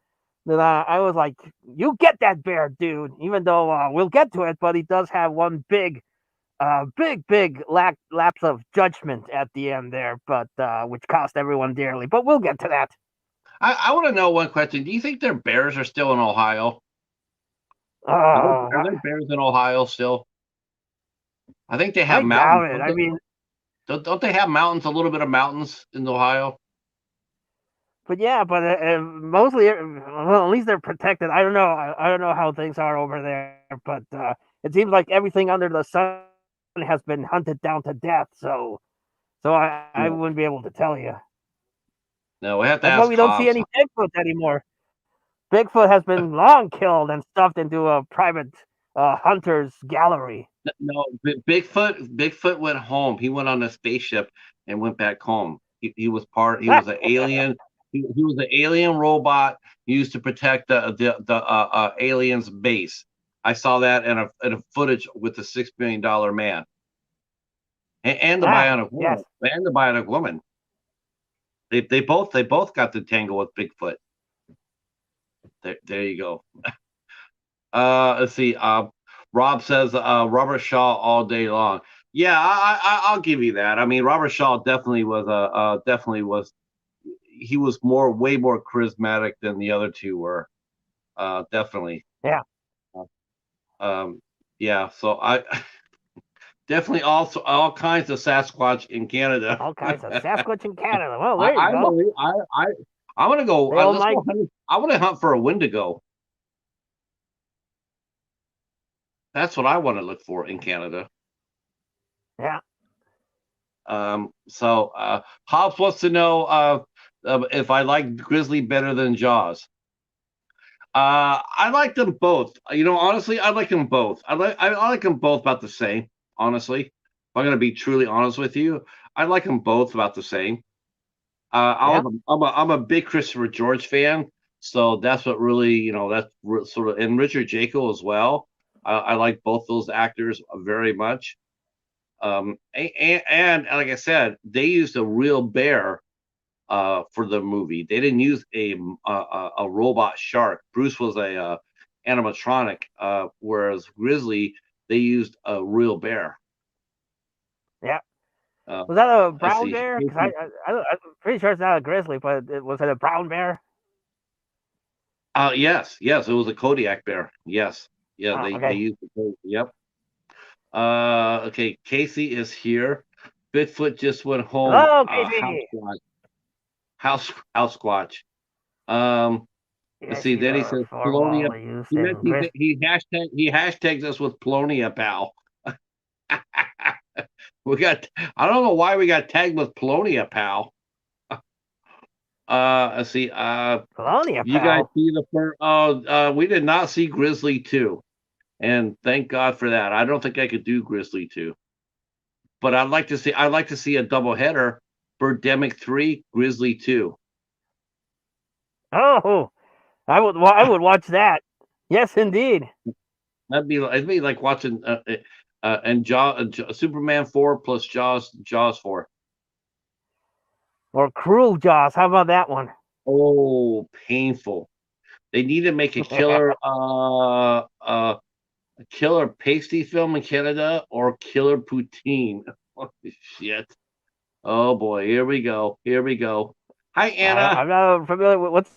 that I was like, you get that bear, dude. Even though we'll get to it, but he does have one big lapse of judgment at the end there, but which cost everyone dearly. But we'll get to that. I want to know one question. Do you think their bears are still in Ohio? Are Uh, there bears in Ohio still? I think they have I mountains. doubt it. I mean, Don't they have mountains? A little bit of mountains in Ohio. but yeah, but mostly, well, at least they're protected. I don't know. I don't know how things are over there, but it seems like everything under the sun has been hunted down to death. So I No, wouldn't be able to tell you. no, we have to That's why ask we don't see Hobbs. any Bigfoot anymore. Bigfoot has been long killed and stuffed into a private hunter's gallery. No, Bigfoot went home. He went on a spaceship and went back home. He was he was an alien. He was an alien robot used to protect the aliens base. I saw that in a footage with the $6 billion man and the Ah, bionic yes. woman They both got to tangle with Bigfoot. There you go. Let's see. Rob says Robert Shaw all day long. Yeah, I'll give you that. I mean, Robert Shaw definitely was. He was way more charismatic than the other two were. Definitely. Yeah. Um, yeah. So definitely also all kinds of Sasquatch in Canada. All kinds of Sasquatch in Canada. Well, there you I go. believe I want to go. They all Let's might. go hunt. I want to hunt for a Wendigo. That's what I want to look for in Canada. Yeah. So Hobbs wants to know if I like Grizzly better than Jaws. I like them both. Honestly, I like them both. I like them both about the same. Honestly, if I'm gonna be truly honest with you, I like them both about the same. Yeah. I'm a big Christopher George fan, so that's what really sort of, and Richard Jacekel as well. I like both those actors very much. And like I said, they used a real bear for the movie. They didn't use a robot shark. Bruce was a animatronic, whereas Grizzly they used a real bear. Yeah. Uh, Was that a let's brown see. bear? Because I'm pretty sure it's not a grizzly, but was it a brown bear? Yes, it was a Kodiak bear. Yes, yeah, Oh, they okay. used the code. Yep. Okay, Casey is here. Bigfoot just went home. Hello, House Casey. squatch. House squatch. Um, let's see. Yes, you Then he are says Polonia. formally used He meant in Gris. he hashtags us with Polonia, pal. We got. I don't know why we got tagged with Polonia, pal. Let's see. Colonia, You guys pal. see the first? We did not see Grizzly 2, and thank God for that. I don't think I could do Grizzly 2, but I'd like to see a double header: Birdemic 3, Grizzly 2. Oh, I would watch that. Yes, indeed. It'd be like watching and Superman 4 plus Jaws 4. Or Cruel Jaws. How about that one? Oh, painful. They need to make a killer pasty film in Canada or killer poutine. Oh, shit. Oh boy, here we go. Here we go. Hi Anna. I'm not familiar with what's.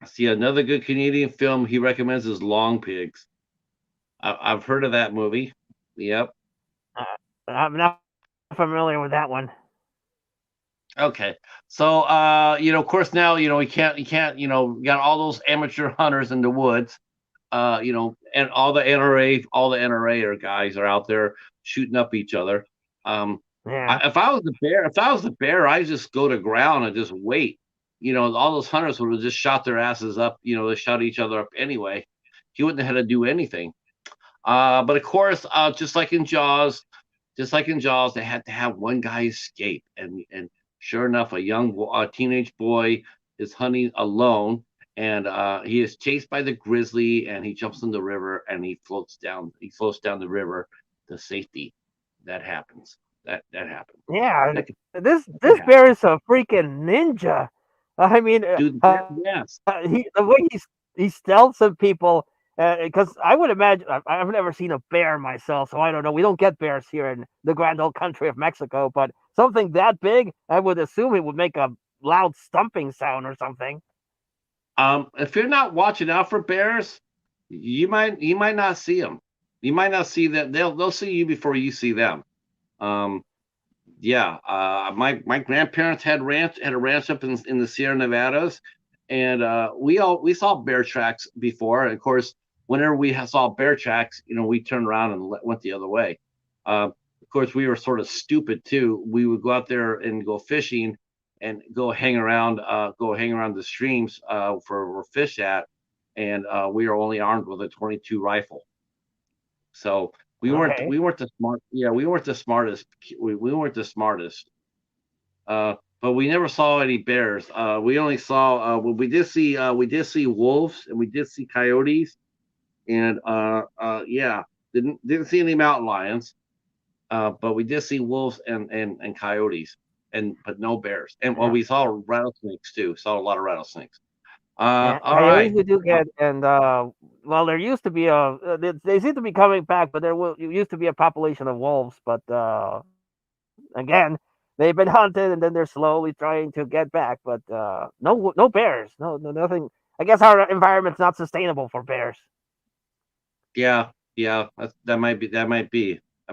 See, another good Canadian film he recommends is Long Pigs. I've heard of that movie. Yep. Uh, I'm not familiar with that one. Okay. So of course now, you can't, we got all those amateur hunters in the woods, and all the NRA guys are out there shooting up each other. Um Yeah. if I was the bear, I'd just go to ground and just wait. All those hunters would have just shot their asses up, they shot each other up anyway. He wouldn't have had to do anything. But of course, just like in Jaws, they had to have one guy escape, and sure enough, a teenage boy is hunting alone, and he is chased by the grizzly, and he jumps in the river, and he floats down. He floats down the river to safety. That happens. That happens. Yeah. That, that This happens. bear is a freaking ninja. I mean, Dude, yes. the way he stealths some people. Because I would imagine I've never seen a bear myself, so I don't know. We don't get bears here in the grand old country of Mexico, but something that big, I would assume it would make a loud stumping sound or something. If you're not watching out for bears, you might not see them. You might not see that they'll see you before you see them. Um, yeah, my grandparents had a ranch up in the Sierra Nevadas, and we saw bear tracks before. And of course, whenever saw bear tracks, we turned around and went the other way. Of course, we were sort of stupid too. We would go out there and go fishing and go hang around the streams for where fish at, and we were only armed with a 22 rifle. So Okay. we weren't the smart yeah we weren't the smartest we weren't the smartest. But we never saw any bears. We only saw well, we did see wolves and we did see coyotes, and yeah, didn't see any mountain lions. But we did see wolves and coyotes, and but no bears. And well, Yeah. we saw rattlesnakes too. Saw a lot of rattlesnakes. Yeah. All Coyotes right. we do Uh, get, and well, there used to be they seem to be coming back, but used to be a population of wolves, but again, they've been hunted, and then they're slowly trying to get back. But no bears, no nothing. I guess our environment's not sustainable for bears. yeah, Yeah, that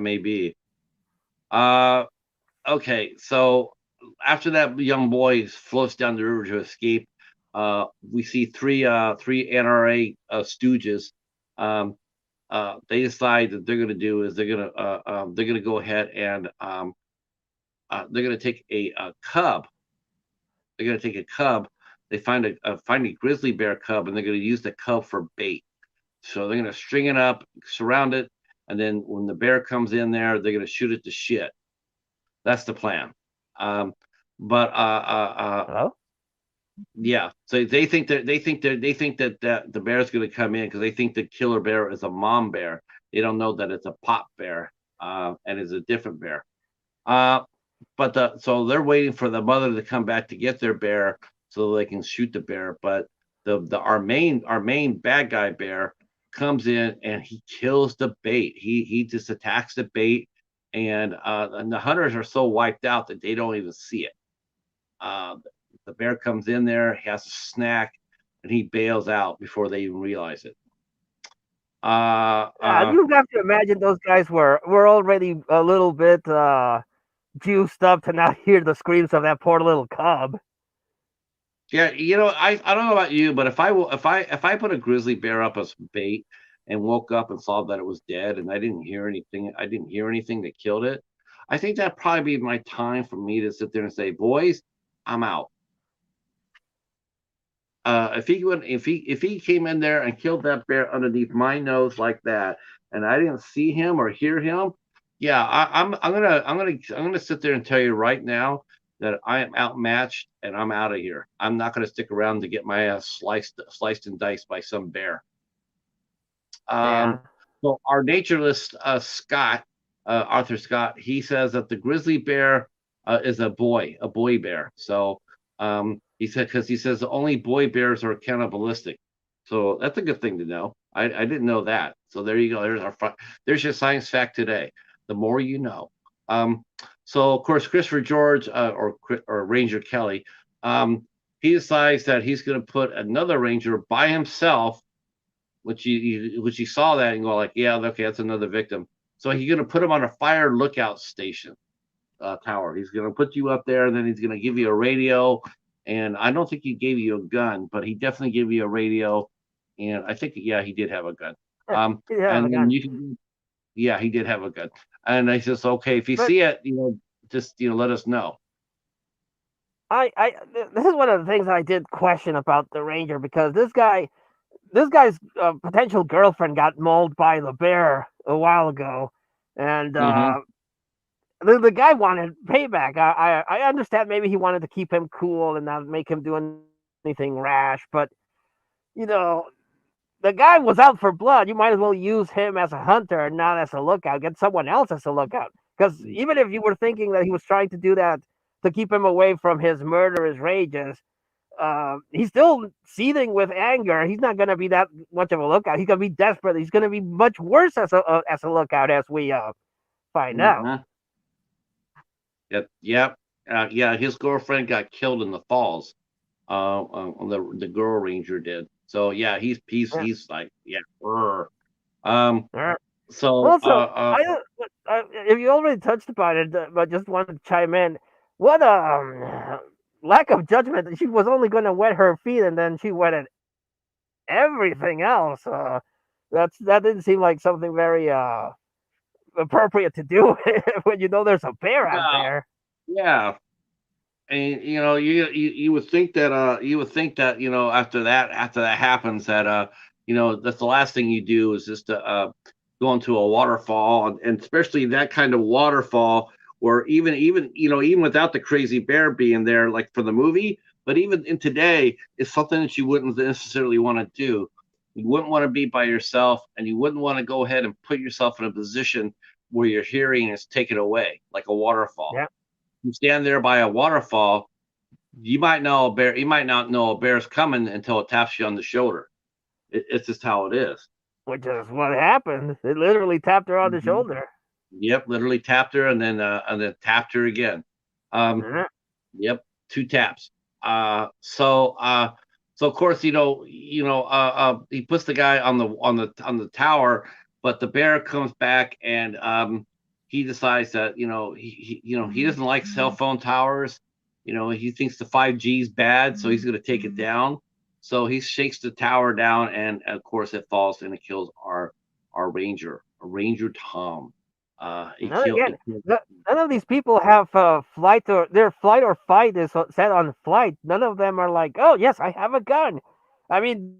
may be. Uh, okay, so after that young boy floats down the river to escape, we see three NRA stooges. Um, they decide that they're going to do is they're going to go ahead and they're going to take a cub. They're going to take a cub. They find a grizzly bear cub, and they're going to use the cub for bait. So they're going to string it up, surround it, and then when the bear comes in there, they're going to shoot it to shit. That's the plan. Um, but Hello? yeah, so they think that the bear is going to come in because they think the killer bear is a mom bear. They don't know that it's a pop bear and is a different bear. Uh, so they're waiting for the mother to come back to get their bear so they can shoot the bear. But the our main bad guy bear comes in and he kills the bait. He just attacks the bait, and the hunters are so wiped out that they don't even see it. Uh, the bear comes in there, he has a snack, and he bails out before they even realize it. You have to imagine those guys were already a little bit juiced up to not hear the screams of that poor little cub. Yeah, I don't know about you, but if I put a grizzly bear up as bait and woke up and saw that it was dead and I didn't hear anything that killed it, I think that'd probably be my time for me to sit there and say, boys, I'm out. If he came in there and killed that bear underneath my nose like that, and I didn't see him or hear him, yeah, I'm gonna sit there and tell you right now that I am outmatched and I'm out of here. I'm not gonna stick around to get my ass sliced and diced by some bear. Um, Yeah. so our naturalist Arthur Scott, he says that the grizzly bear is a boy bear. So he said because he says only boy bears are cannibalistic. So that's a good thing to know. I didn't know that. So there you go. There's your science fact today. The more you know. Um, so of course Christopher George or Ranger Kelly, he decides that he's going to put another ranger by himself which you saw that and go like, yeah, okay, that's another victim. So he's going to put him on a fire lookout station tower. He's going to put you up there, and then he's going to give you a radio. And I don't think he gave you a gun, but he definitely gave you a radio. And I think, yeah, he did have a gun. Yeah, And then again. you can, yeah, he did have a gun. And I says, okay, if you But see it, just let us know. this is one of the things I did question about the ranger because this guy's potential girlfriend got mauled by the bear a while ago, and Mm-hmm. the guy wanted payback. I understand maybe he wanted to keep him cool and not make him do anything rash, but you know the guy was out for blood. You might as well use him as a hunter and not as a lookout. Get someone else as a lookout. Because even if you were thinking that he was trying to do that to keep him away from his murderous rages, he's still seething with anger. He's not going to be that much of a lookout. He's going to be desperate. He's going to be much worse as a lookout, as we find out. Mm-hmm. Yep. Yeah. His girlfriend got killed in the falls. The girl ranger did. So yeah, Yeah. he's like yeah. Um. All right. So Also, if you already touched upon it, but just wanted to chime in. What lack of judgment! She was only going to wet her feet, and then she wetted everything else. That didn't seem like something very appropriate to do when you know there's a bear out yeah, there. yeah. And you would think that after that happens that that's the last thing you do is just to go into a waterfall and especially that kind of waterfall where even without the crazy bear being there like for the movie, but even in today it's something that you wouldn't necessarily want to do. You wouldn't want to be by yourself, and you wouldn't want to go ahead and put yourself in a position where your hearing is taken away like a waterfall. Yeah, You stand there by a waterfall, you might not know a bear's coming until it taps you on the shoulder. It's just how it is. which is what happened. It literally tapped her on the Mhm. shoulder. Yep, literally tapped her and then tapped her again. Um, Yeah. yep, two taps. So of course he puts the guy on the tower, but the bear comes back and he decides that he doesn't like cell phone towers. He thinks the 5G is bad, so he's going to take it down. So he shakes the tower down, and of course it falls and it kills our Ranger Tom. It Now killed. again, none of these people have flight or their flight or fight is set on flight. None of them are like, oh yes, I have a gun. I mean,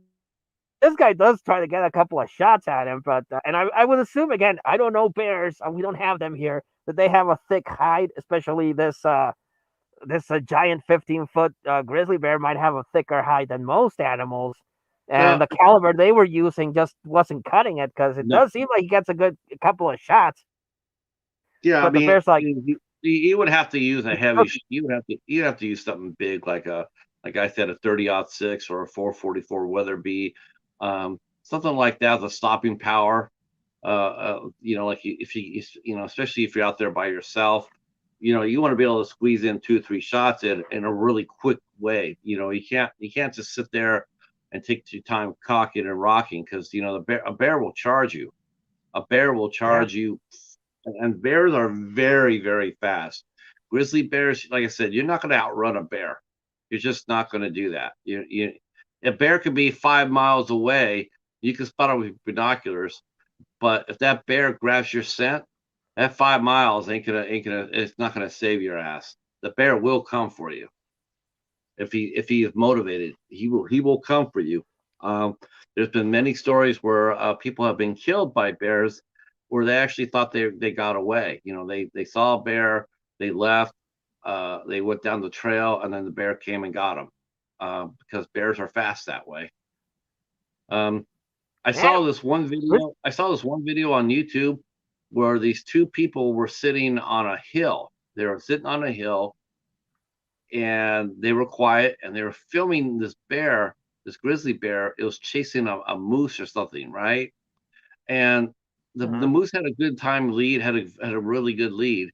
this guy does try to get a couple of shots at him, but and I would assume again, I don't know bears, we don't have them here, that they have a thick hide, especially this giant 15-foot grizzly bear might have a thicker hide than most animals. And Well, the caliber they were using just wasn't cutting it because it no, does seem like he gets a couple of shots. yeah, I But the mean, bear's like, you would have to use a heavy. okay, You have to use something big like I said, a 30-06 or a 444 Weatherby, something like that. The stopping power. Like especially if you're out there by yourself, you want to be able to squeeze in 2 or 3 shots in a really quick way. You can't just sit there and take your time cocking and rocking because a bear will charge you. A bear will yeah, charge you, and bears are very, very fast. Grizzly bears, like I said, you're not going to outrun a bear. You're just not going to do that. A bear could be 5 miles away. You can spot it with binoculars, but if that bear grabs your scent, that 5 miles ain't gonna. It's not gonna save your ass. The bear will come for you if he is motivated. He will come for you. Um, there's been many stories where people have been killed by bears, where they actually thought they got away. They saw a bear, they left, they went down the trail, and then the bear came and got them because bears are fast that way. Um, I yeah. saw this one video. I saw this one video on YouTube where these two people were sitting on a hill. They were sitting on a hill and they were quiet and they were filming this bear, this grizzly bear. It was chasing a moose or something, right? And the Mhm. moose had a good time lead, had a really good lead,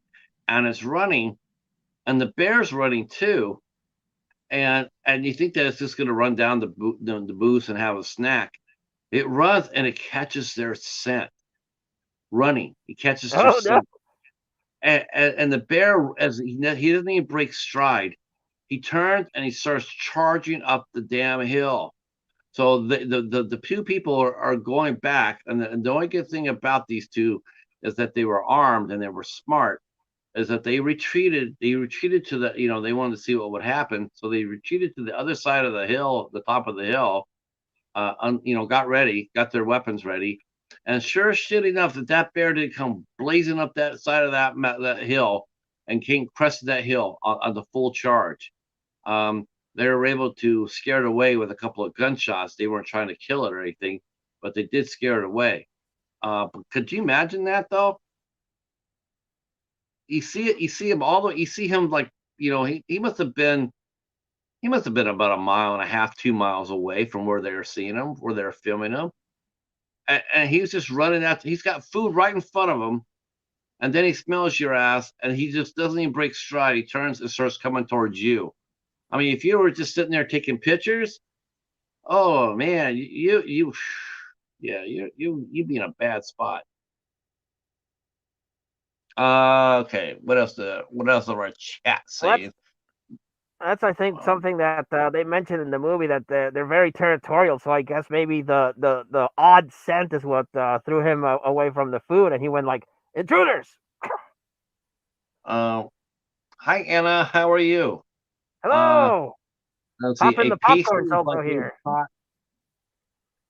and it's running, and the bear's running too. And you think that it's just going to run down the moose and have a snack. It runs and it catches their scent running. He catches their Oh no! scent. And the bear, as he doesn't even break stride, he turns and he starts charging up the damn hill. So the two people are going back, and the only good thing about these two is that they were armed and they were smart. Is that they retreated? They retreated to they wanted to see what would happen, so they retreated to the other side of the hill, the top of the hill, got ready, got their weapons ready, and sure shit enough, that bear did come blazing up that side of that hill and came crested that hill on the full charge. They were able to scare it away with a couple of gunshots. They weren't trying to kill it or anything, but they did scare it away. But could you imagine that though? You see him like he must have been about a mile and a half, 2 miles away from where they were seeing him, where they were filming him. And he was just running out. He's got food right in front of him. And then he smells your ass and he just doesn't even break stride. He turns and starts coming towards you. I mean, if you were just sitting there taking pictures, oh man, yeah, you'd be in a bad spot. Okay, what else? What else of our chat Well, saying? that's I think Um, something that they mentioned in the movie that they're very territorial. So I guess maybe the odd scent is what threw him away from the food, and he went like intruders. uh, Hi Anna, how are you? Uh, Hello, let's see. popping A the pasty popcorn's is like also a here. pot.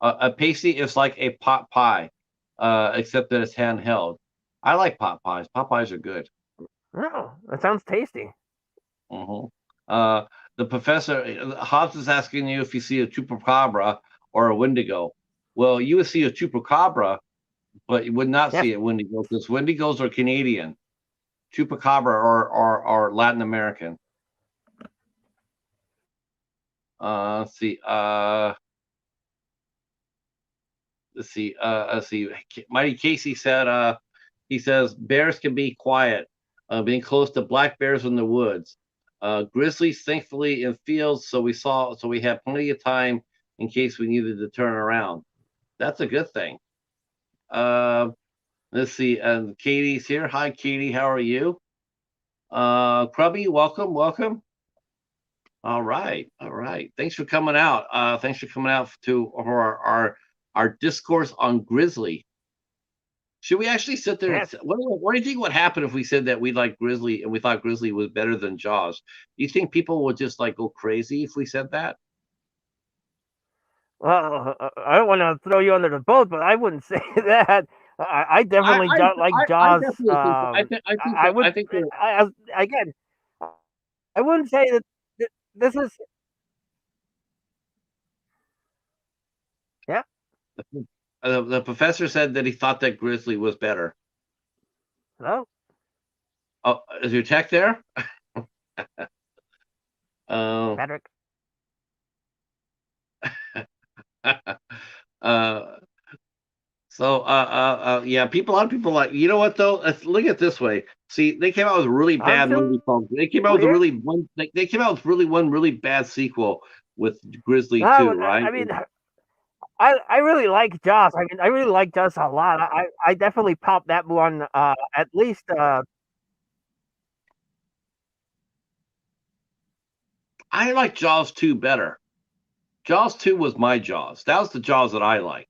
A pasty is like a pot pie, except that it's handheld. I like pot pies. Pot pies are good. Oh, that sounds tasty. Hmm. Uh, the professor Hobbs is asking you if you see a chupacabra or a wendigo. Well, you would see a chupacabra, but you would not Yes. see a wendigo because wendigos are Canadian. Chupacabra are Latin American. Let's see. Let's see. Mighty Casey said. He says bears can be quiet, being close to black bears in the woods. Grizzlies, thankfully, in fields, so we had plenty of time in case we needed to turn around. That's a good thing. Let's see. Katie's here. Hi, Katie. How are you? Krubby, welcome. All right, all right. Thanks for coming out. Thanks for coming out to our discourse on Grizzly. Should we actually sit there and Yes. what do you think would happen if we said that we like Grizzly and we thought Grizzly was better than Jaws? Do you think people would just like go crazy if we said that? Well, I don't want to throw you under the boat, but I wouldn't say that. I I definitely I like I Jaws. definitely think I would, I think that again, I wouldn't say that this is, yeah, the professor said that he thought that Grizzly was better. no, Oh, is your tech there? uh, Patrick. uh, yeah, a lot of people like, you know what though? Let's look at it this way. See, they came out with a really I'm bad still movie called. They came out with a here. They came out with one really bad sequel with Grizzly No, 2, right? I mean, I really like Jaws. I mean, I really like Jaws a lot. I definitely popped that one. At least. I like Jaws 2 better. Jaws 2 was my Jaws. That was the Jaws that I like.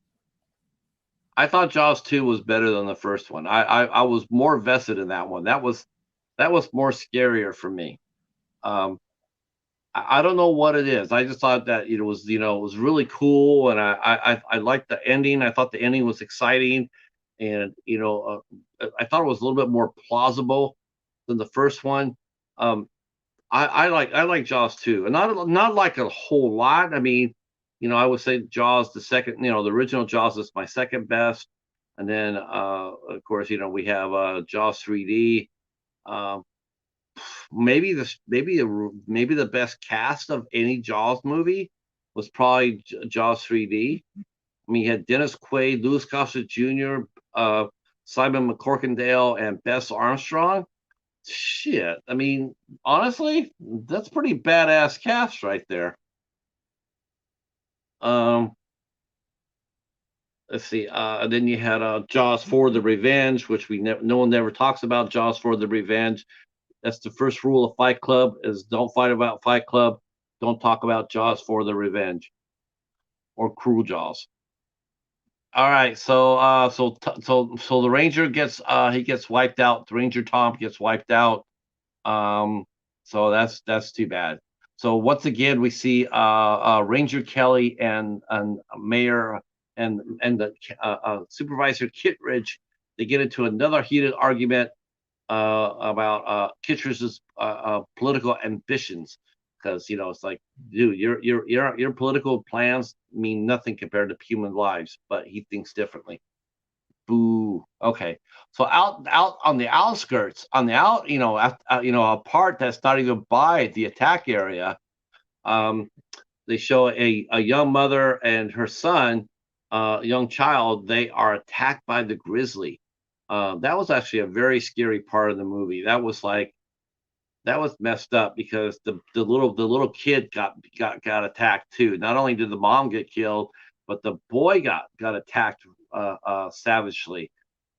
I thought Jaws 2 was better than the first one. I was more vested in that one. That was more scarier for me. Um, I don't know what it is. I just thought that it was, it was really cool, and I liked the ending. I thought the ending was exciting, and I thought it was a little bit more plausible than the first one. Um, I like Jaws too, and not like a whole lot. I mean, I would say Jaws the second. The original Jaws is my second best, and then of course we have Jaws 3D. Um, maybe the best cast of any Jaws movie was probably Jaws 3D. I mean, you had Dennis Quaid, Louis Gossett Jr., Simon McCorkindale, and Bess Armstrong. Shit, I mean, honestly, that's pretty badass cast right there. Um, let's see. And then you had Jaws for the Revenge, which no one ever talks about. Jaws for the Revenge. That's the first rule of Fight Club: is don't fight about Fight Club. Don't talk about Jaws for the Revenge or Cruel Jaws. All right, so the Ranger gets he gets wiped out. The Ranger Tom gets wiped out. Um, so that's too bad. So once again, we see Ranger Kelly and Mayor and the Supervisor Kittredge. They get into another heated argument about Kittredge's political ambitions, because it's like, dude, your political plans mean nothing compared to human lives, but he thinks differently. Boo. Okay. So out on the outskirts, on the out, a part that's not even by the attack area. Um, they show a young mother and her son, young child. They are attacked by the grizzly. That was actually a very scary part of the movie. That was messed up, because the little kid got attacked too. Not only did the mom get killed, but the boy got attacked savagely,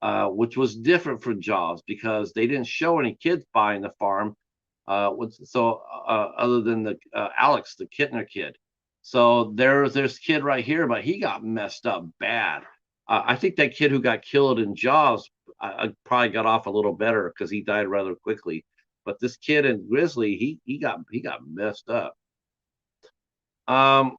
which was different from Jaws, because they didn't show any kids buying the farm. Other than the Alex, the Kittner kid. So there's this kid right here, but he got messed up bad. I think that kid who got killed in Jaws probably got off a little better, because he died rather quickly. But this kid in Grizzly, he got messed up. Um,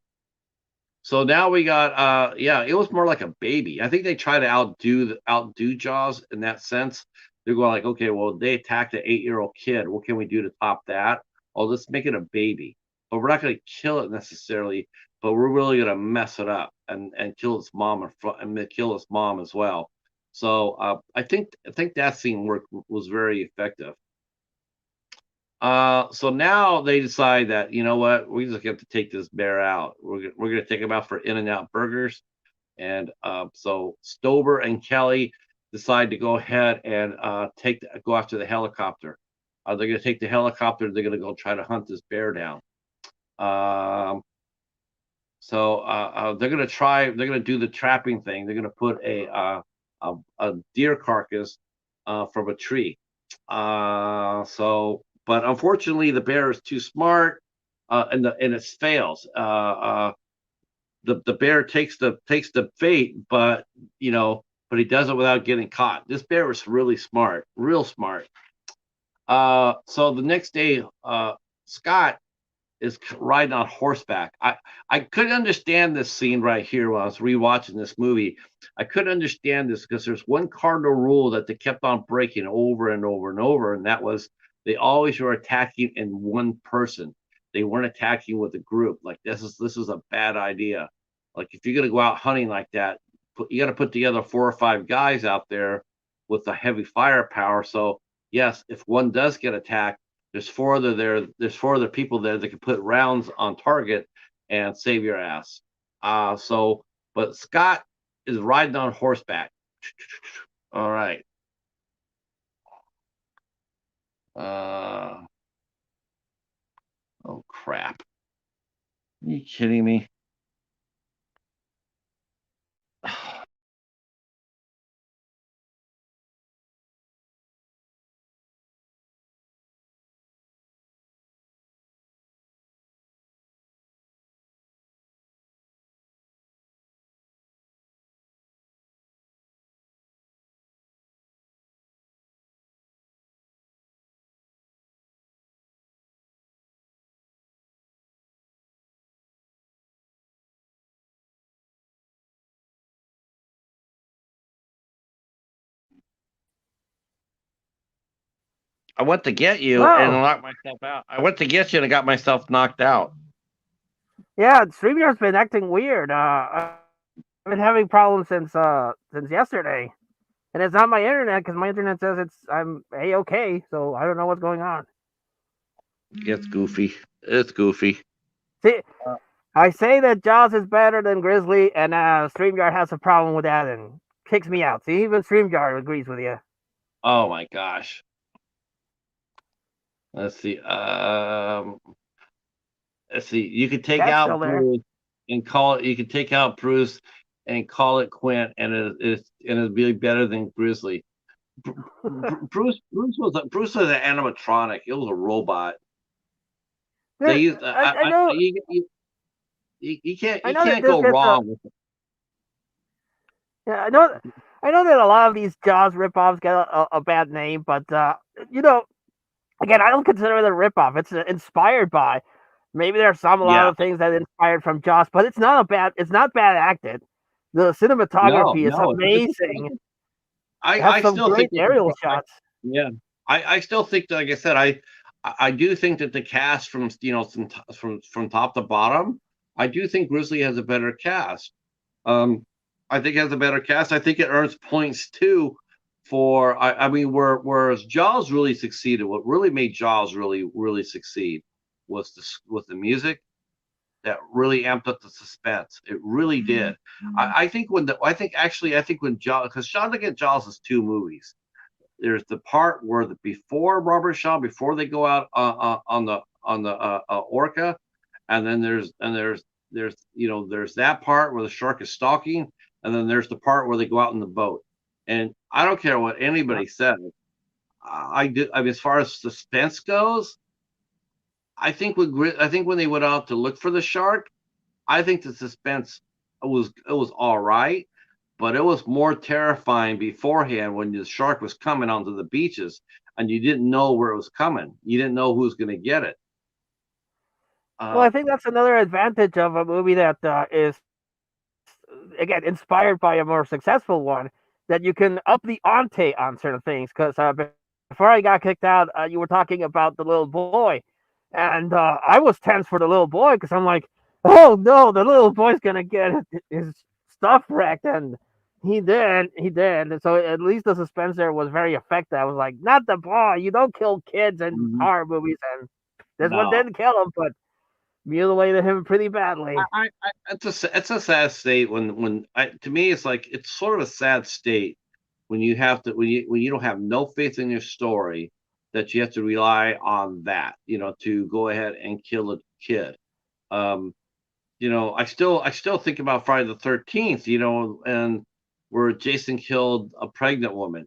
so now we got yeah, it was more like a baby. I think they try to outdo Jaws in that sense. They're going like, okay, well, they attacked an 8-year-old kid. What can we do to top that? Oh, let's make it a baby. But we're not going to kill it necessarily, but we're really going to mess it up and kill its mom and kill its mom as well. So I think that scene was very effective. So now they decide that, you know what, we just have to take this bear out. We're gonna take him out for In-N-Out burgers, and so Stober and Kelly decide to go ahead and go after the helicopter. They're gonna take the helicopter. They're gonna go try to hunt this bear down. Um, they're gonna do the trapping thing. They're gonna put a deer carcass from a tree. But unfortunately, the bear is too smart, and it fails. The bear takes the bait, but he does it without getting caught. This bear was really smart, real smart. So the next day, Scott is riding on horseback. I couldn't understand this scene right here while I was rewatching this movie. I couldn't understand this because there's one cardinal rule that they kept on breaking over and over and over, and that was they always were attacking in one person. They weren't attacking with a group. Like this is a bad idea. Like if you're gonna go out hunting like that, you got to put together 4 or 5 guys out there with a heavy firepower. So yes, if one does get attacked, there's 4 other there. There's 4 other people there that can put rounds on target and save your ass. But Scott is riding on horseback. All right. Oh crap! Are you kidding me? I went to get you and Hello. knocked myself out. I went to get you and I got myself knocked out. Yeah, StreamYard's been acting weird. I've been having problems since yesterday, and it's not my internet because my internet says I'm a-okay. So I don't know what's going on. It's goofy. It's goofy. See, I say that Jaws is better than Grizzly, and StreamYard has a problem with that and kicks me out. See, even StreamYard agrees with you. Oh my gosh. Let's see. Let's see. You could take Chat's still out there. Bruce and call it. You could take out Bruce and call it Quint, and it'd be better than Grizzly. Bruce was an animatronic. It was a robot. They used. I know. You can't I know that this go gets a. wrong with it. Yeah, I know. I know that a lot of these Jaws ripoffs get a bad name, but you know, again, I don't consider it a ripoff. It's inspired by. Maybe there's a lot Yeah. of things that inspired from Jaws, but it's not It's not bad acted. The No. cinematography is No. amazing. It has I some still great think that aerial shots. yeah. I still think that, like I said, I do think that the cast from top to bottom, I do think Grizzly has a better cast. I think it has a better cast. I think it earns points too. I mean, whereas Jaws really succeeded. What really made Jaws really succeed was the music that really amped up the suspense. It really did. I think when Jaws, because Jaws is 2 movies. There's the part where before Robert Shaw, before they go out on the orca, and then there's that part where the shark is stalking, and then there's the part where they go out in the boat. And I don't care what anybody says. I mean, as far as suspense goes, I think when they went out to look for the shark, I think the suspense was all right, but it was more terrifying beforehand when the shark was coming onto the beaches and you didn't know where it was coming. You didn't know who was going to get it. Well, I think that's another advantage of a movie that is again inspired by a more successful one. That you can up the ante on certain things. Because before I got kicked out, you were talking about the little boy, and I was tense for the little boy because I'm like, oh no, the little boy's gonna get his stuff wrecked, and he did. He did. And so at least the suspense there was very effective. I was like, not the boy. You don't kill kids in Mhm. horror movies, and this one No, didn't kill him, but mutilated him pretty badly. it's a sad state to me it's like it's sort of a sad state when you have to when you don't have no faith in your story that you have to rely on that to go ahead and kill a kid. I still think about Friday the 13th, and where Jason killed a pregnant woman.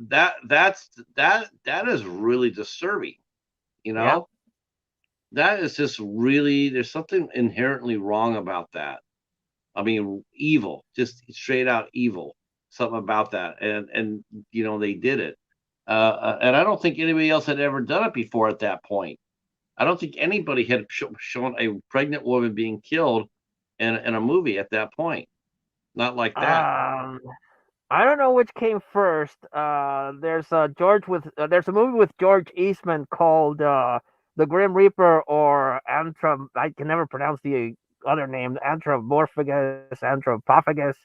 That is really disturbing. You Yeah. know, that is just really, there's something inherently wrong about that. I mean, evil, just straight out evil. Something about that, and they did it, and I don't think anybody else had ever done it before at that point. I don't think anybody had shown a pregnant woman being killed in a movie at that point. Not like that. Um, I don't know which came first. There's a movie with George Eastman called The Grim Reaper or Antrom. I can never pronounce the other name, Anthropophagus,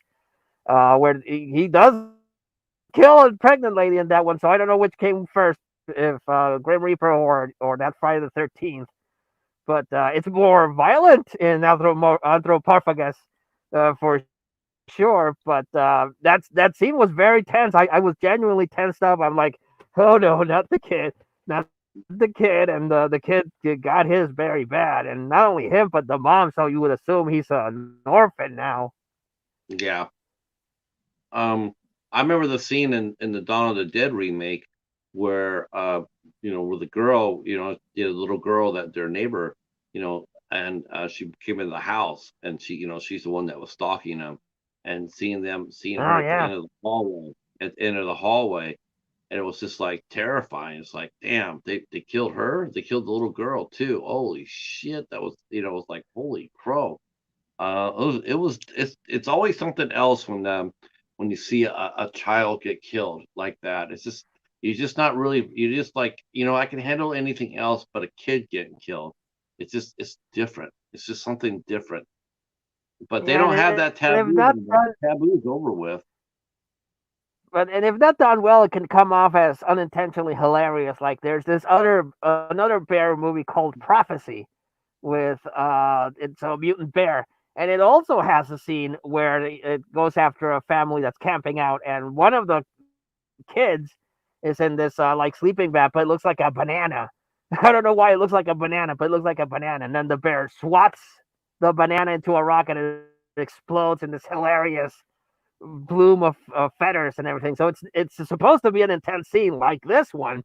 where he does kill a pregnant lady in that one. So I don't know which came first, if Grim Reaper or that Friday the 13th. But it's more violent in Anthropophagus, for sure. But that scene was very tense. I was genuinely tensed up. I'm like, oh no, not the kid, not the kid. And the kid got his very bad, and not only him but the mom. So you would assume he's an orphan now. Yeah. I remember the scene in the Dawn of the Dead remake where where the girl, the little girl that their neighbor, and she came into the house and she's the one that was stalking them, and seeing Oh her at the yeah. end of the hallway, and it was just like terrifying. It's like, damn, they killed her, they killed the little girl too. Holy shit, that was it was like holy crow. It's always something else when you see a child get killed like that. It's just you're just like, I can handle anything else but a kid getting killed. It's different. It's just something different. But they Yeah, don't have and that if not taboo done, anymore. Taboo's over with. but and if not done well, it can come off as unintentionally hilarious. Like there's this another bear movie called Prophecy, with it's a mutant bear, and it also has a scene where it goes after a family that's camping out, and one of the kids is in this like sleeping bag, but it looks like a banana. I don't know why it looks like a banana, but it looks like a banana, and then the bear swats the banana into a rock, and it explodes in this hilarious bloom of feathers and everything. So it's supposed to be an intense scene like this one,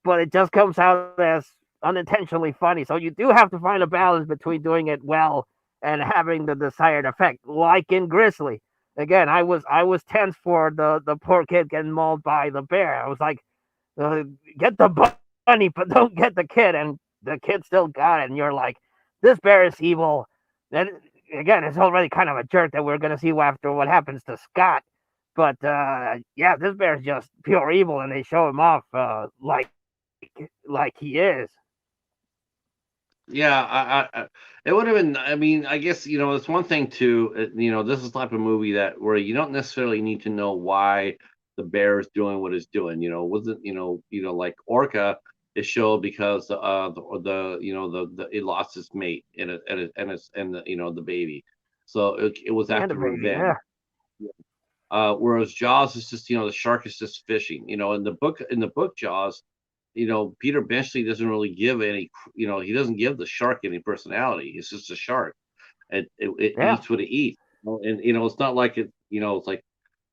but it just comes out as unintentionally funny. So you do have to find a balance between doing it well and having the desired effect, like in Grizzly. Again, I was tense for the poor kid getting mauled by the bear. I was like, get the bunny, but don't get the kid, and the kid still got it. And you're like, this bear is evil. And again, it's already kind of a jerk that we're gonna see after what happens to Scott. But yeah, this bear is just pure evil, and they show him off like he is. Yeah, it would have been. I mean, I guess it's one thing to this is the type of movie that where you don't necessarily need to know why the bear is doing what it's doing. Wasn't like Orca is showed because the it lost its mate and the baby, so it was And the after baby, revenge. yeah. Whereas Jaws is just, the shark is just fishing. In the book Jaws, Peter Benchley doesn't really give any, he doesn't give the shark any personality. It's just a shark. It Yeah. eats what it eats. And it's not like it's like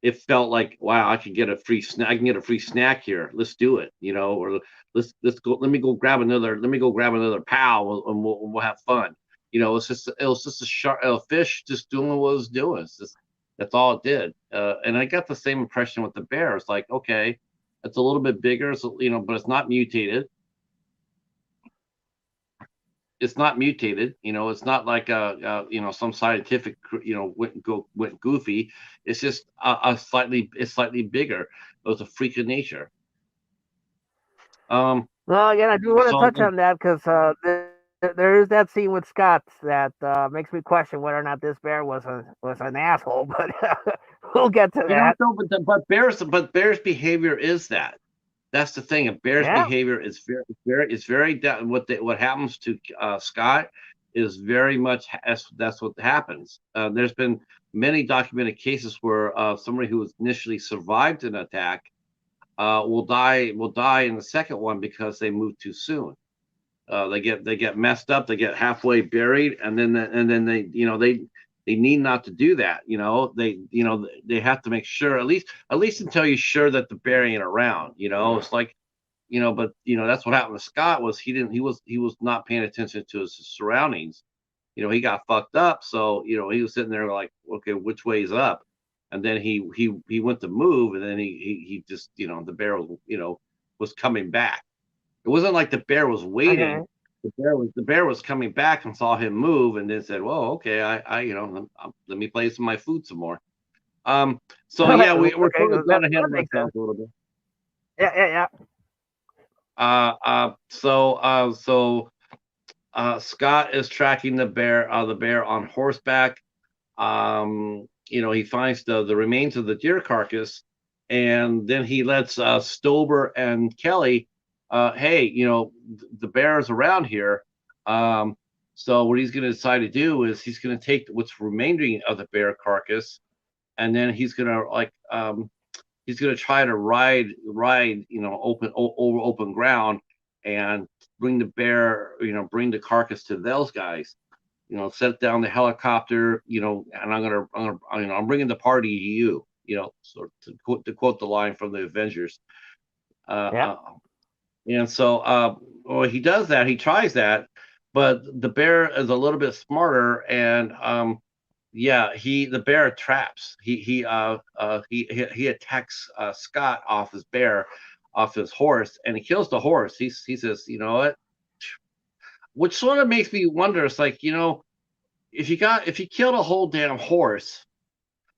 it felt like, wow, I can get a free snack. I can get a free snack here. Let's do it. Or let's go. Let me go grab another pal, and we'll have fun. It was just a fish just doing what it was doing. That's all it did. And I got the same impression with the bear. It's like, okay, it's a little bit bigger, so but it's not mutated. It's not mutated. It's not like some scientific went goofy. It's just it's slightly bigger. It was a freak of nature. Um. Well, again, I do want to So touch on that because there is that scene with Scott that makes me question whether or not this bear was an asshole. But we'll get to that. no, but bears behavior is that. That's the thing. A bear's Yeah, behavior is what happens to Scott is very much that's what happens. There's been many documented cases where somebody who was initially survived an attack will die in the second one because they move too soon. They get messed up, they get halfway buried, and then they they need not to do that. They have to make sure at least until you're sure that the bear ain't around. It's like but that's what happened to Scott was he was not paying attention to his surroundings. He got fucked up, so he was sitting there like, okay, which way's up? And then he went to move, and then he just the bear was coming back. It wasn't like the bear was waiting. Okay. The bear was coming back and saw him move, and then said, "Well, okay, let me play some of my food some more." So yeah, we're Okay, sort of that going ahead that of makes sense. ourselves a little bit. Yeah, yeah, yeah. Scott is tracking the bear on horseback. He finds the remains of the deer carcass, and then he lets Stober and Kelly, hey, the bear is around here. Um, so what he's going to decide to do is he's going to take what's remaining of the bear carcass, and then he's going to try to ride, over open ground and bring the carcass to those guys. Set down the helicopter, and I'm bringing the party to you. So to quote the line from the Avengers. Uh, Yeah. uh, and so, well, he does that. He tries that, but the bear is a little bit smarter, and yeah, the bear traps. He attacks Scott off his horse, and he kills the horse. He says, you know what? Which sort of makes me wonder. It's like, if you killed a whole damn horse,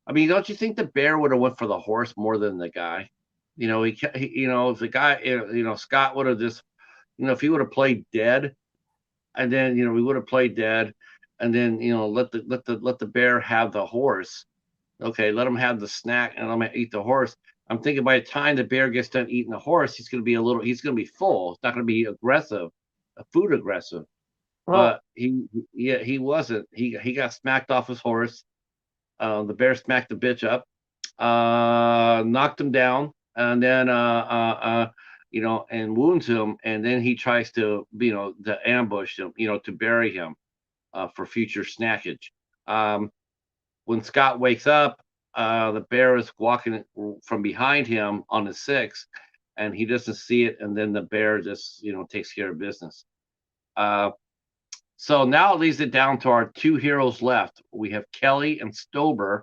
I mean, don't you think the bear would have went for the horse more than the guy? If the guy, Scott would have just, if he would have played dead, and then we would have played dead, and then let the bear have the horse. Okay, let him have the snack and let him eat the horse. I'm thinking by the time the bear gets done eating the horse, he's gonna be full. It's not gonna be aggressive, food aggressive. Well, But he wasn't. He got smacked off his horse. The bear smacked the bitch up, knocked him down, and then and wounds him, and then he tries to ambush him, to bury him for future snackage. Um, when Scott wakes up, the bear is walking from behind him on his six, and he doesn't see it, and then the bear just takes care of business. Uh, so now it leads it down to our two heroes left. We have Kelly and Stober.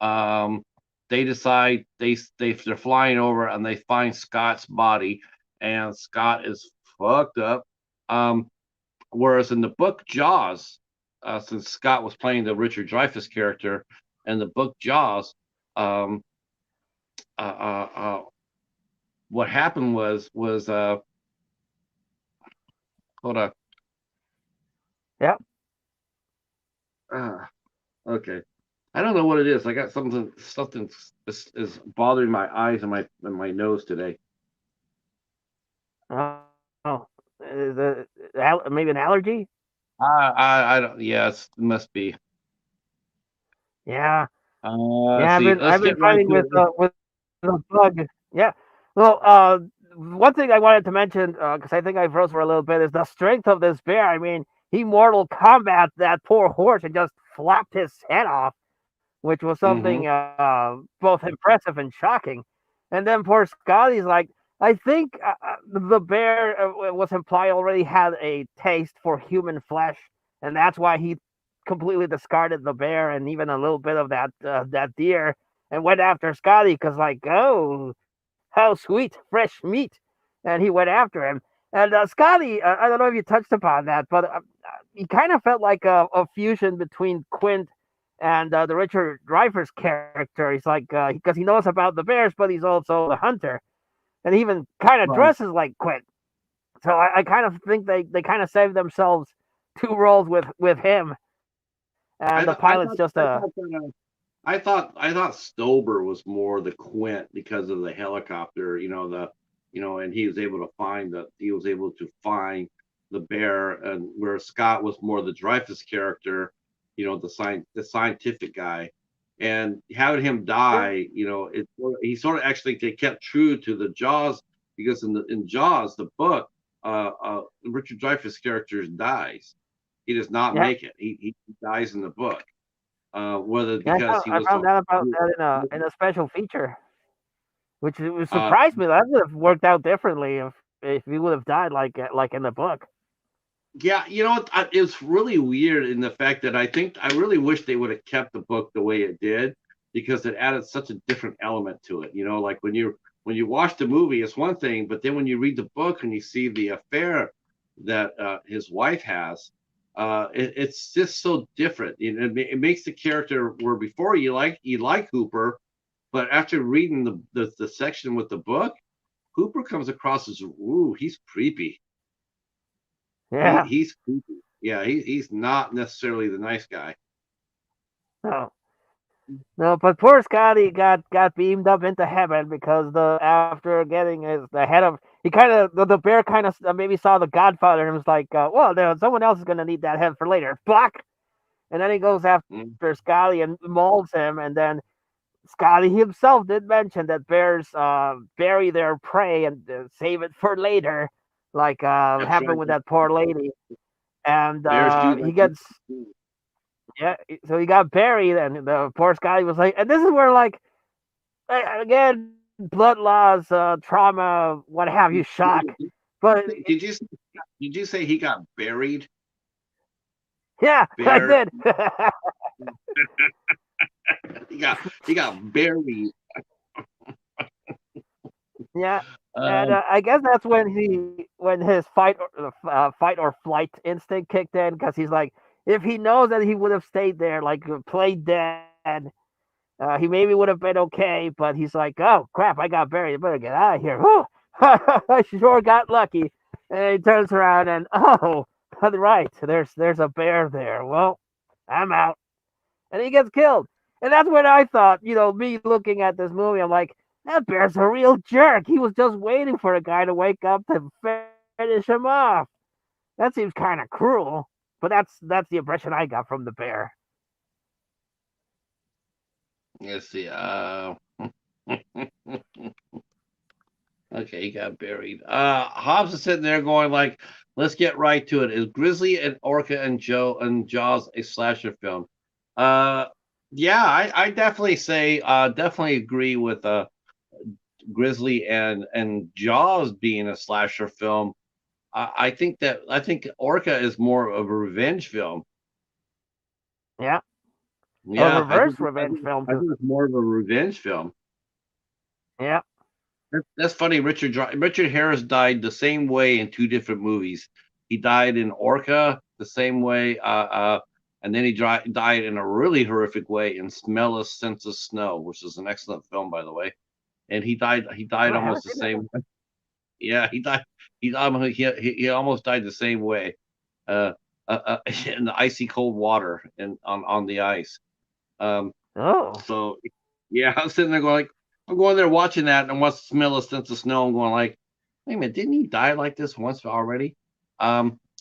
Um, they decide they're flying over and they find Scott's body, and Scott is fucked up. Um, whereas in the book Jaws, since Scott was playing the Richard Dreyfuss character, in the book Jaws, um, uh, uh, uh, what happened was hold on. yeah. Uh, okay. I don't know what it is. I got something is bothering my eyes and my nose today. Oh, is it maybe an allergy? I don't. Yes, it must be. Yeah, Let's yeah. see. Let's I've been get right fighting to it. with a bug. Yeah. Well, one thing I wanted to mention because I think I froze for a little bit is the strength of this bear. I mean, he Mortal Kombat that poor horse and just flopped his head off, which was Mm-hmm. something both impressive and shocking. And then poor Scotty's like, I think the bear was implied already had a taste for human flesh, and that's why he completely discarded the bear and even a little bit of that deer and went after Scotty because like, oh, how sweet, fresh meat, and he went after him. And Scotty, I don't know if you touched upon that, but he kind of felt like a fusion between Quint and the Richard Dreyfuss character. He's like because he knows about the bears, but he's also the hunter, and he even kind of Right. dresses like Quint. So I kind of think they kind of saved themselves two roles with him, and the I thought. pilot's I just thought. I thought. I thought Stober was more the Quint because of the helicopter. And he was able to find the bear, and where Scott was more the Dreyfus character. The scientific guy, and having him die. He sort of actually they kept true to the Jaws, because in Jaws the book, Richard Dreyfuss character dies. He does not yeah. make it. He dies in the book. whether Yeah, because he I was found out about that in a special feature, which uh, surprised me. That would have worked out differently if he would have died like in the book. yeah, you know what? It's really weird in the fact that I really wish they would have kept the book the way it did because it added such a different element to it. You know, like when you watch the movie, it's one thing, but then when you read the book and you see the affair that his wife has, it's just so different. It makes the character where before you like Hooper, but after reading the section with the book, Hooper comes across as ooh, he's creepy. Yeah. He's creepy. Yeah, he's not necessarily the nice guy. No. No, but poor Scotty got beamed up into heaven because the after getting the head of he kind of the bear kind of maybe saw the Godfather and was like, well, someone else is gonna need that head for later. Block, and then he goes Mm, after Scotty and mauls him, and then Scotty himself did mention that bears bury their prey and save it for later, like that's happened right. with that poor lady, and Bears do he like gets yeah, so he got buried, and the poor Scotty was like, and this is where like again, blood loss, trauma, what have you, shock. But did you did you say he got buried? yeah, I Bear did. he got buried. Yeah, and Um, I guess that's when his fight or flight instinct kicked in because he's like, if he knows that he would have stayed there, like played dead, he maybe would have been okay. But he's like, oh crap, I got buried. I better get out of here. Whew. I sure got lucky. And he turns around and oh, right, there's a bear there. Well, I'm out, and he gets killed. And that's when I thought, me looking at this movie, I'm like, that bear's a real jerk. He was just waiting for a guy to wake up to finish him off. That seems kind of cruel, but that's the impression I got from the bear. let's see. Okay, he got buried. Hobbs is sitting there going like, "Let's get right to it. Is Grizzly and Orca and Joe and Jaws a slasher film?" Uh, yeah, I definitely say, definitely agree with Grizzly and Jaws being a slasher film. I think Orca is more of a revenge film. Yeah, a Yeah, reverse revenge film I too. think it's more of a revenge film. Yeah, That's funny. Richard Harris died the same way in two different movies. He died in Orca the same way, and then died in a really horrific way in Smell a Sense of Snow, which is an excellent film, by the way. And he died I haven't almost the seen that one. same. Yeah, he almost died the same way, uh, in the icy cold water and on the ice. Um, Oh, so yeah, I'm sitting there going like, I'm going there watching that and what's the smell of sense of snow and going like, wait a minute, didn't he die like this once already?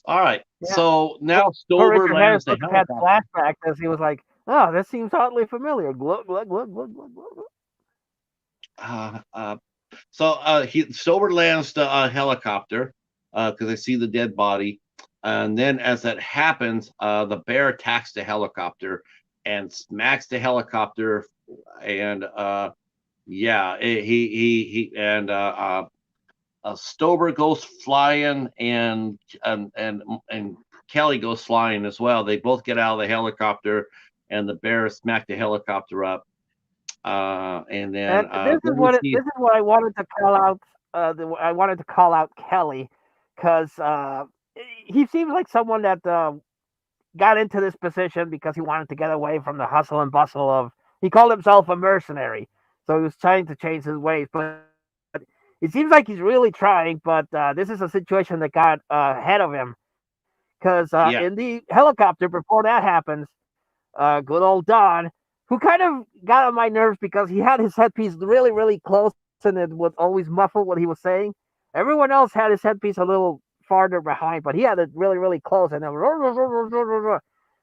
All right. yeah. So Poor, now poor Stober Richard Harris lands the must have had helicopter. flashbacks as he was like, oh, this seems oddly familiar. Glug glug glug glug glug glug. Uh, uh, he Stober lands the helicopter because they see the dead body, and then as that happens, the bear attacks the helicopter and smacks the helicopter, and yeah, he and Stober goes flying, and Kelly goes flying as well. They both get out of the helicopter, and the bear smack the helicopter up. And And then we see, this is what I wanted to call out. I wanted to call out Kelly because he seems like someone that got into this position because he wanted to get away from the hustle and bustle of. He called himself a mercenary, so he was trying to change his ways. But it seems like he's really trying. But this is a situation that got ahead of him because in yeah, the helicopter before that happens, good old Don, who kind of got on my nerves because he had his headpiece really, really close and it would always muffle what he was saying. Everyone else had his headpiece a little farther behind, but he had it really, really close and then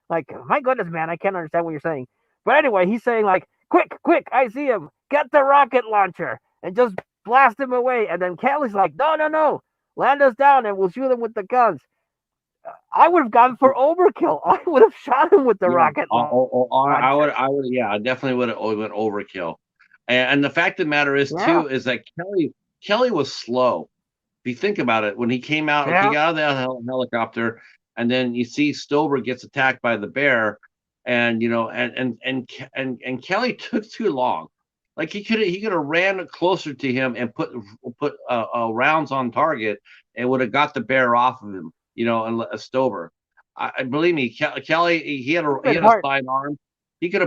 like, my goodness, man, I can't understand what you're saying. But anyway, he's saying like, quick, quick, I see him. Get the rocket launcher and just blast him away. And then Kelly's like, no, no, no, land us down and we'll shoot him with the guns. I would have gone for overkill. I would have shot him with the Yeah, rocket launcher. I would, yeah, I definitely would have went overkill. And the fact of the matter is Yeah, too is that Kelly was slow. If you think about it, when he came out, he yeah, got out of the helicopter, and then you see Stover gets attacked by the bear, and and Kelly took too long. Like he could have ran closer to him and put rounds on target, and would have got the bear off of him. And Stover. I believe me, Kelly. He been had a hard. sidearm. He would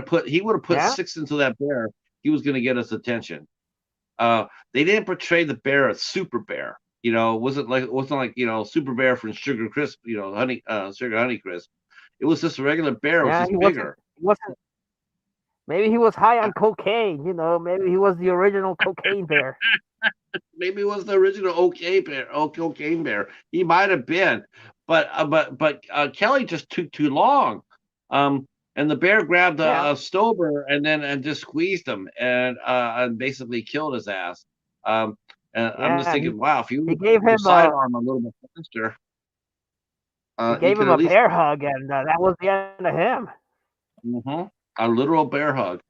have put Yeah, six into that bear. He was going to get his attention. They didn't portray the bear as super bear. It wasn't like super bear from Sugar Crisp. Sugar Honey Crisp. It was just a regular bear. It was yeah. just bigger. He wasn't. Maybe he was high on cocaine. Maybe he was the original cocaine bear. Maybe it was the original cocaine bear. He might have been, but Kelly just took too long. And the bear grabbed Yeah, Stober and just squeezed him and basically killed his ass. And I'm just yeah. thinking, wow, if you He would gave put your him sidearm a little bit faster, you could at a least bear hug, and that was the end of him. a literal bear hug.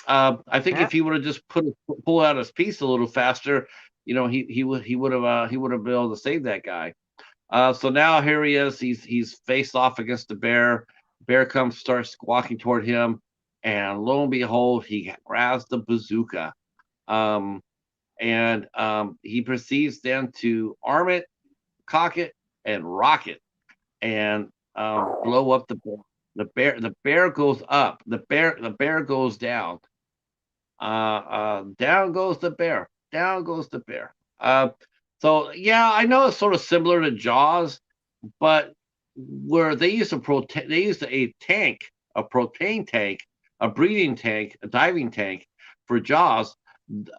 I think Yeah, if he would have just pull out his piece a little faster, he would have been able to save that guy. So now here he is. He's faced off against the bear. Bear starts walking toward him, and lo and behold, he grabs the bazooka. Um, and he proceeds then to arm it, cock it, and rock it, and blow up the bear. The bear goes up. The bear goes down. Down goes the bear. Down goes the bear. So yeah, I know it's sort of similar to Jaws, but where they used a tank, a propane tank, a breeding tank, a diving tank for Jaws,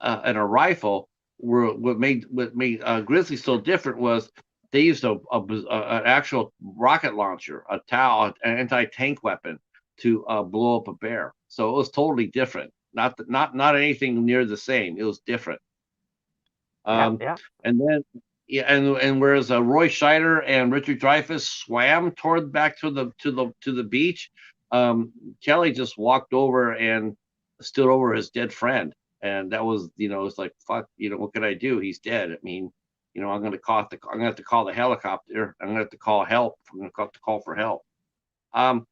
and a rifle. What made Grizzly so different was they used an actual rocket launcher, a TOW, an anti-tank weapon to blow up a bear. So it was totally different. Not anything near the same. It was different. yeah, Um, yeah. and then yeah, and whereas Roy Scheider and Richard Dreyfuss swam toward back to the beach, Kelly just walked over and stood over his dead friend, and that was it's like fuck, what can I do? He's dead. I mean, I'm gonna have to call the helicopter. I'm gonna have to call help. I'm gonna have to call for help. Um,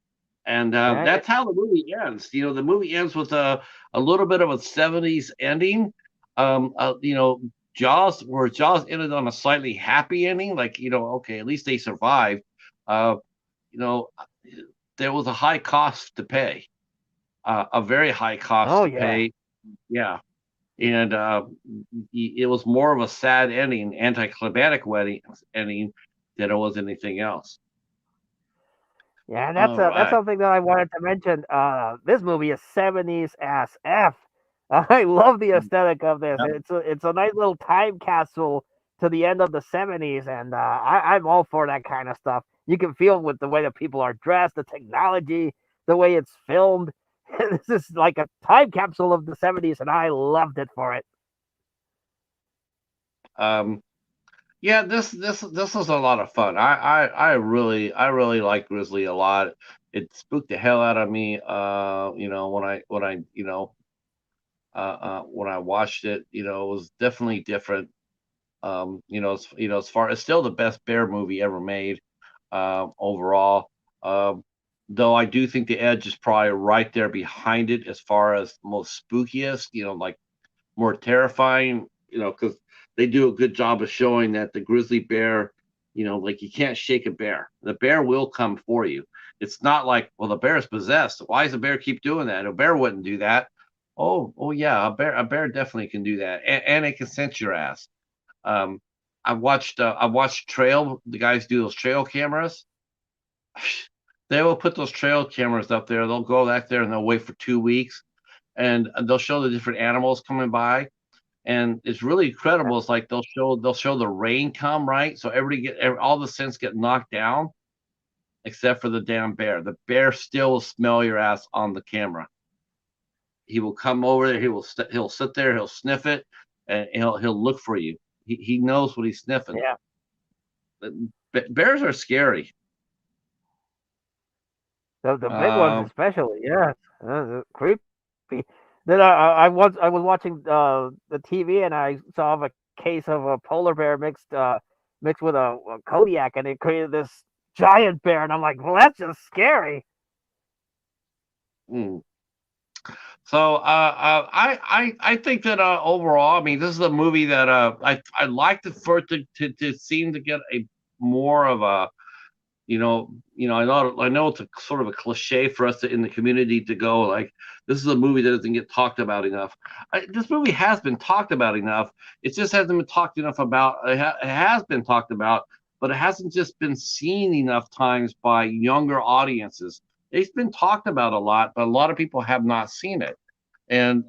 and Yeah, that's how the movie ends. The movie ends with a little bit of a '70s ending. Jaws ended on a slightly happy ending, like okay, at least they survived. Uh, you know, there was a high cost to pay, a very high cost oh to yeah, pay. Yeah, and it was more of a sad ending, anticlimactic wedding ending than it was anything else. yeah. And All that's right. something that I wanted to mention. This movie is 70s as f. I love the aesthetic of this. It's a nice little time capsule to the end of the 70s, and I'm all for that kind of stuff. You can feel with the way that people are dressed, the technology, the way it's filmed. This is like a time capsule of the 70s, and I loved it for it. Um, Yeah, this was a lot of fun. I really like Grizzly a lot. It spooked the hell out of me. When I watched it, it was definitely different. As far it's still the best bear movie ever made, overall. Um, though I do think The Edge is probably right there behind it as far as most spookiest. Like more terrifying, because they do a good job of showing that the grizzly bear, like you can't shake a bear. The bear will come for you. It's not like, well, the bear is possessed. Why does the bear keep doing that? A bear wouldn't do that. Oh yeah, a bear definitely can do that, and it can sense your ass. Um, I watched the guys do those trail cameras. They will put those trail cameras up there. They'll go back there and they'll wait for 2 weeks, and they'll show the different animals coming by, and it's really incredible. It's like they'll show the rain come, right, so all the scents get knocked down except for the damn bear. The bear still will smell your ass on the camera. He will come over there. He'll sit there. He'll sniff it, and he'll look for you. He knows what he's sniffing. Yeah, Bears are scary. The big ones Um, especially, yes, creepy. Then I was watching the TV and I saw a case of a polar bear mixed with a Kodiak, and it created this giant bear, and I'm like, well, that's just scary. mm. So I think that overall, I mean, this is a movie that I like for it to seem to get a more of a I know it's a sort of a cliche for us in the community to go like, this is a movie that doesn't get talked about enough. This movie has been talked about enough. It just hasn't been talked enough about. It has been talked about, but it hasn't just been seen enough times by younger audiences. It's been talked about a lot, but a lot of people have not seen it. And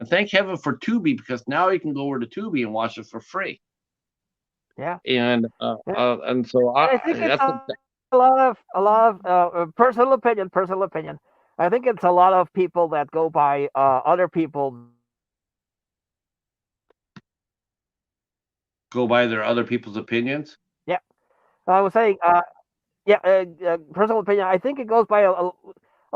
thank heaven for Tubi, because now you can go over to Tubi and watch it for free. Yeah, yeah. And so And I think it's that's a lot of personal opinion. I think it's a lot of people that go by other people's go by their other people's opinions. yeah. I was saying yeah, personal opinion. I think it goes by a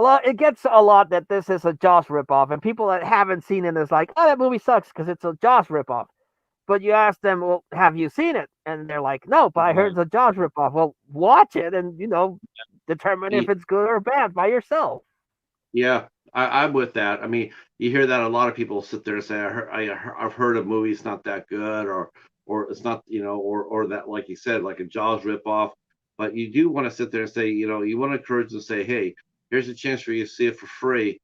lot. It gets a lot that this is a Joss ripoff, and people that haven't seen it is like, oh, that movie sucks because it's a Joss ripoff. But you ask them, well, have you seen it? And they're like, no, but I heard Right. it's a Joss ripoff. Well, watch it and determine if Y- it's good or bad by yourself. Yeah, I'm with that. I mean, you hear that a lot of people sit there and say, I've heard a movie's not that good, or it's not, or that, like you said, like a Jaws ripoff. But you do want to sit there and say, you want to encourage them to say, hey, here's a chance for you to see it for free.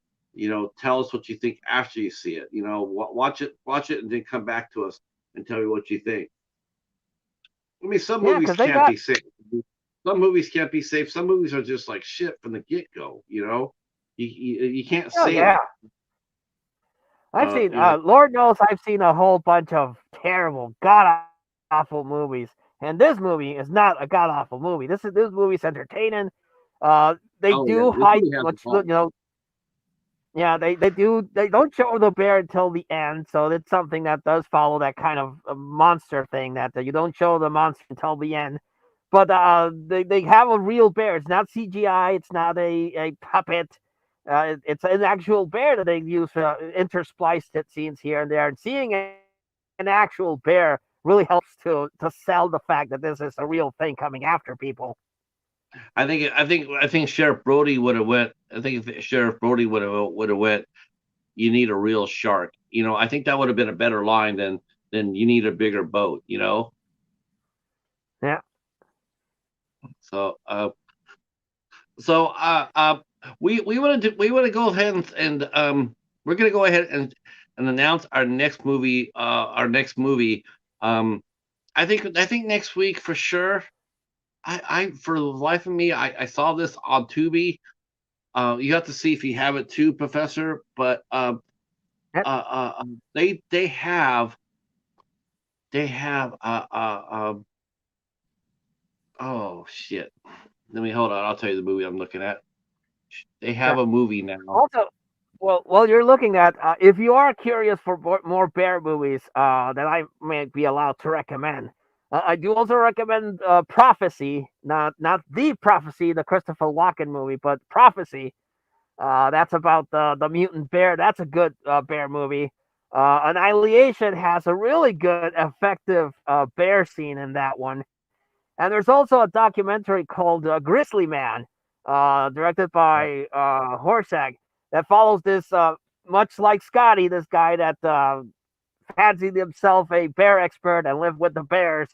Tell us what you think after you see it. Watch it, and then come back to us and tell me what you think. I mean, some Yeah, movies because they can't got be safe. Some movies can't be safe. Some movies are just like shit from the get go. You can't oh save yeah, them. I've seen. You know, Lord knows I've seen a whole bunch of terrible, god awful movies, and this movie is not a god awful movie. This movie's entertaining. They oh yeah, do this hide movie has a much. fault. Yeah, they don't show the bear until the end, so it's something that does follow that kind of monster thing that you don't show the monster until the end. But they have a real bear. It's not CGI. It's not a puppet. It's an actual bear that they use interspliced it scenes here and there. And seeing an actual bear really helps to sell the fact that this is a real thing coming after people. I think Sheriff Brody would have went. I think if Sheriff Brody would have went. You need a real shark. I think that would have been a better line than you need a bigger boat. Yeah, So so we want to go ahead and we're gonna go ahead and announce our next movie. Um, I think next week for sure. I for the life of me, I saw this on Tubi. You have to see if you have it too, Professor. But yeah, they have oh shit. Let me hold on. I'll tell you the movie I'm looking at. They yeah. have a movie now. Also, well, you're looking at if you are curious for more bear movies that I may be allowed to recommend. I do also recommend Prophecy, not the Prophecy, the Christopher Walken movie, but Prophecy. That's about the mutant bear. That's a good bear movie. Annihilation has a really good, effective bear scene in that one. And there's also a documentary called Grizzly Man, directed by Horsag, that follows this, much like Scotty, this guy that fancied himself a bear expert and lived with the bears.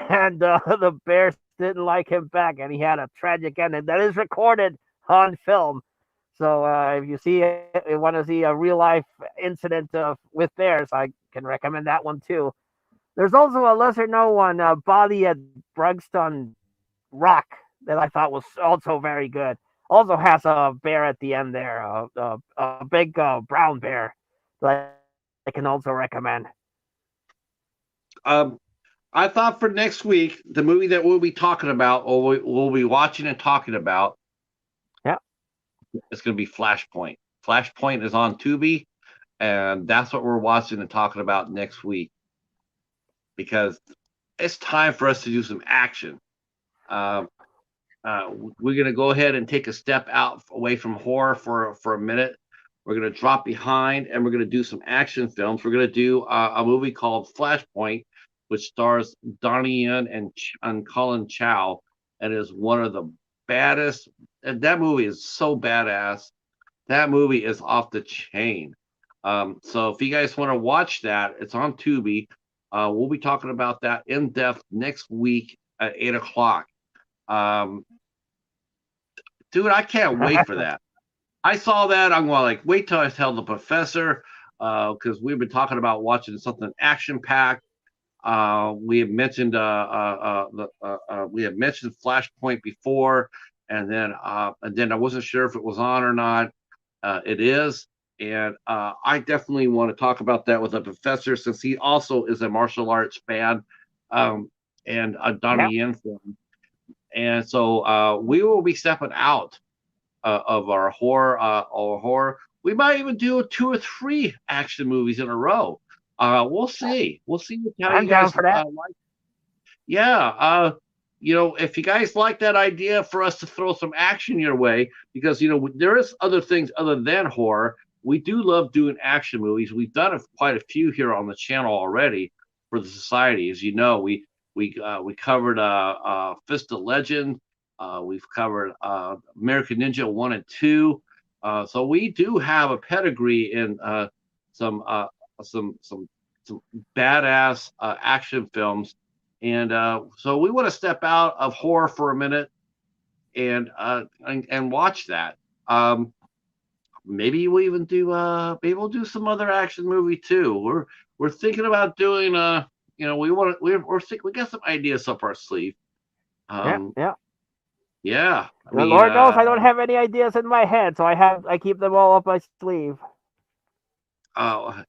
And the bears didn't like him back, and he had a tragic ending that is recorded on film. So if you want to see a real life incident with bears, I can recommend that one too. There's also a lesser known one, Body at Brugston Rock, that I thought was also very good. Also has a bear at the end there, a big brown bear that I can also recommend. Um, I thought for next week the movie that we'll be talking about, or we'll be watching and talking about, Yeah, is going to be Flashpoint. Flashpoint is on Tubi, and that's what we're watching and talking about next week, because it's time for us to do some action. Um, we're going to go ahead and take a step out away from horror for a minute. We're going to drop behind and we're going to do some action films. We're going to do a movie called Flashpoint, which stars Donnie Yen and Colin Chow, and is one of the baddest. And that movie is so badass. That movie is off the chain. So if you guys want to watch that, it's on Tubi. We'll be talking about that in depth next week at 8 o'clock. Um, Dude, I can't wait for that. I saw that. I'm going like, wait till I tell the professor, because we've been talking about watching something action packed. We have mentioned we have mentioned Flashpoint before, and then I wasn't sure if it was on or not. It is, and I definitely want to talk about that with the professor since he also is a martial arts fan, and a Yeah. Donnie Yen fan. And so we will be stepping out of our horror. We might even do 2 or 3 action movies in a row. We'll see. We'll see how you I'm down guys for that. like. Yeah. If you guys like that idea for us to throw some action your way, because there is other things other than horror. We do love doing action movies. We've done quite a few here on the channel already for the society. As you know, we covered Fist of Legend. We've covered American Ninja 1 and 2. So we do have a pedigree in some some badass action films, and so we want to step out of horror for a minute and watch that. Maybe we'll even do maybe we'll do some other action movie too. We're thinking about doing we got some ideas up our sleeve. Yeah, Um, yeah. yeah, I The mean, Lord knows I don't have any ideas in my head, so I keep them all up my sleeve.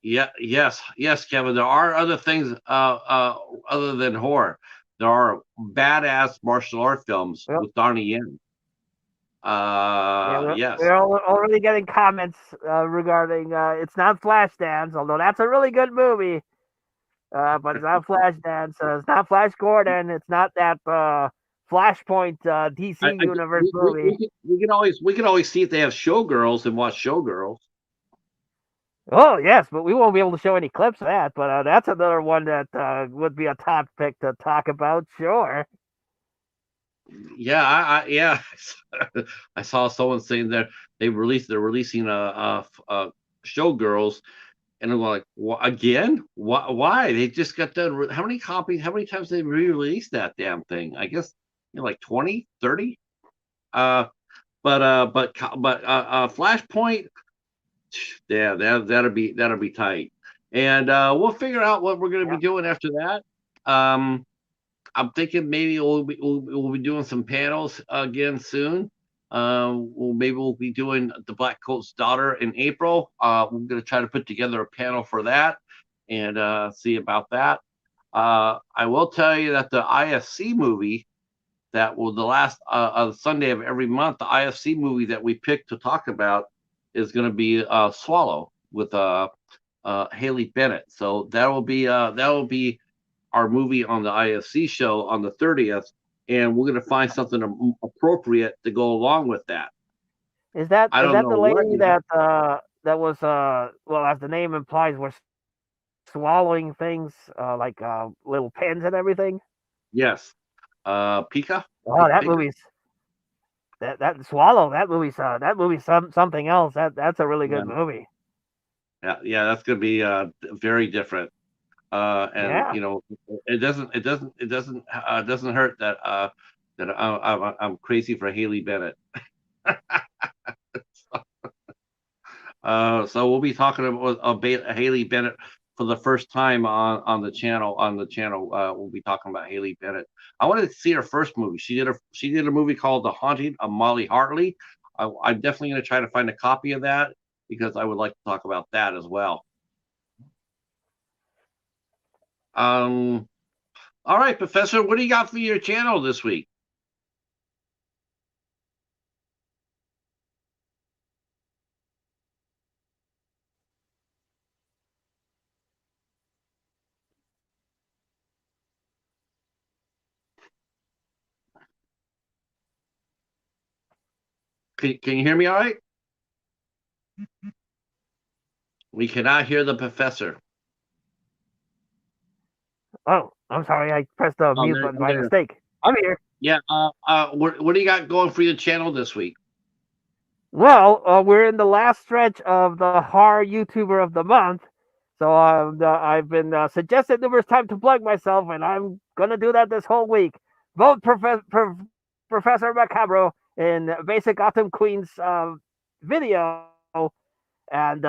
yeah, yes, Kevin. There are other things other than horror. There are badass martial art films Well, with Donnie Yen. yeah, we're Yes. already getting comments regarding it's not Flashdance, although that's a really good movie. But it's not Flashdance. It's not Flash Gordon. It's not that Flashpoint DC I Universe movie. we can always see if they have showgirls and watch showgirls. Oh yes, but we won't be able to show any clips of that. But that's another one that would be a top pick to talk about. Sure. Yeah, yeah. I saw someone saying that they're releasing a showgirls, and I'm like, again? Why? They just got done. How many copies? How many times they re-released that damn thing? I guess like 20, 30. Flashpoint, yeah, that'll be tight, and we'll figure out what we're going to be Yeah. doing after that. Um, I'm thinking maybe we'll be doing some panels again soon. Maybe we'll be doing the Black Coat's Daughter in April. We're going to try to put together a panel for that and see about that. I will tell you that the IFC movie that will the last Sunday of every month, the IFC movie that we picked to talk about is going to be Swallow with Haley Bennett. So that will be our movie on the IFC show on the 30th, and we're going to find something appropriate to go along with that. Is that I is don't that know the what lady yet. that was well, as the name implies, was swallowing things like little pens and everything? Yes, Pika, Oh, that Pika. movie's that Swallow. That movie's something else. That's a really Yeah, good movie. yeah, that's going to be very different. And Yeah. it doesn't hurt that I'm crazy for Haley Bennett. So we'll be talking about Haley Bennett for the first time on the channel. We'll be talking about Haley Bennett. I wanted to see her first movie. She did a movie called The Haunting of Molly Hartley. I'm definitely going to try to find a copy of that because I would like to talk about that as well. Um, all right, Professor, what do you got for your channel this week? Can you hear me all right? We cannot hear the professor. Oh, I'm sorry. I pressed the Oh, mute button by there. mistake. I'm here. Yeah. What do you got going for your channel this week? Well, we're in the last stretch of the horror YouTuber of the month. So I've been suggested numerous times to plug myself, and I'm going to do that this whole week. Vote Professor Macabro in Basic Gotham Queen's video, and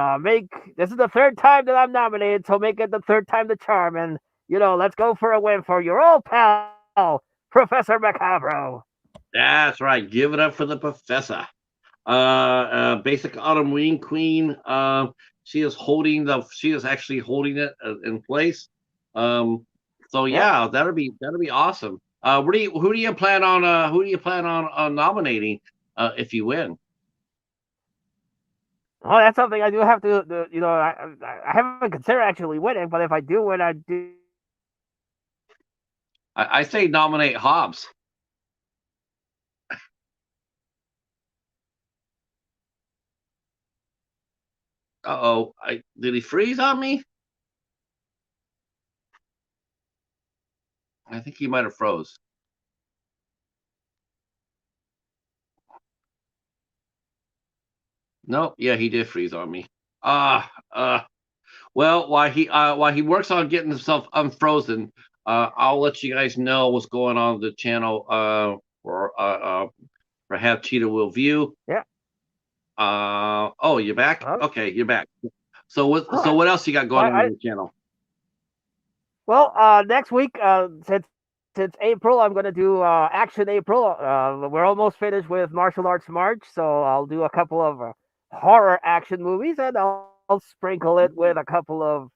this is the third time that I'm nominated, so make it the third time the charm. And, let's go for a win for your old pal, Professor Macabro. That's right. Give it up for the professor. Basic Autumn Wing Queen. She is actually holding it in place. So Yep. yeah, that'll be awesome. Who do you plan on nominating if you win? Oh, that's something I do have to I haven't considered actually winning, but if I do win, I do. I say nominate Hobbs. Uh-oh, did he freeze on me? I think he might have froze. Nope, yeah, he did freeze on me. Well, while he works on getting himself unfrozen, I'll let you guys know what's going on the channel for Have Cheetah Will View. Yeah. Oh, you're back? Okay, you're back. So what else you got going on the channel? Well, next week, since April, I'm going to do Action April. We're almost finished with Martial Arts March, so I'll do a couple of horror action movies, and I'll sprinkle it with a couple of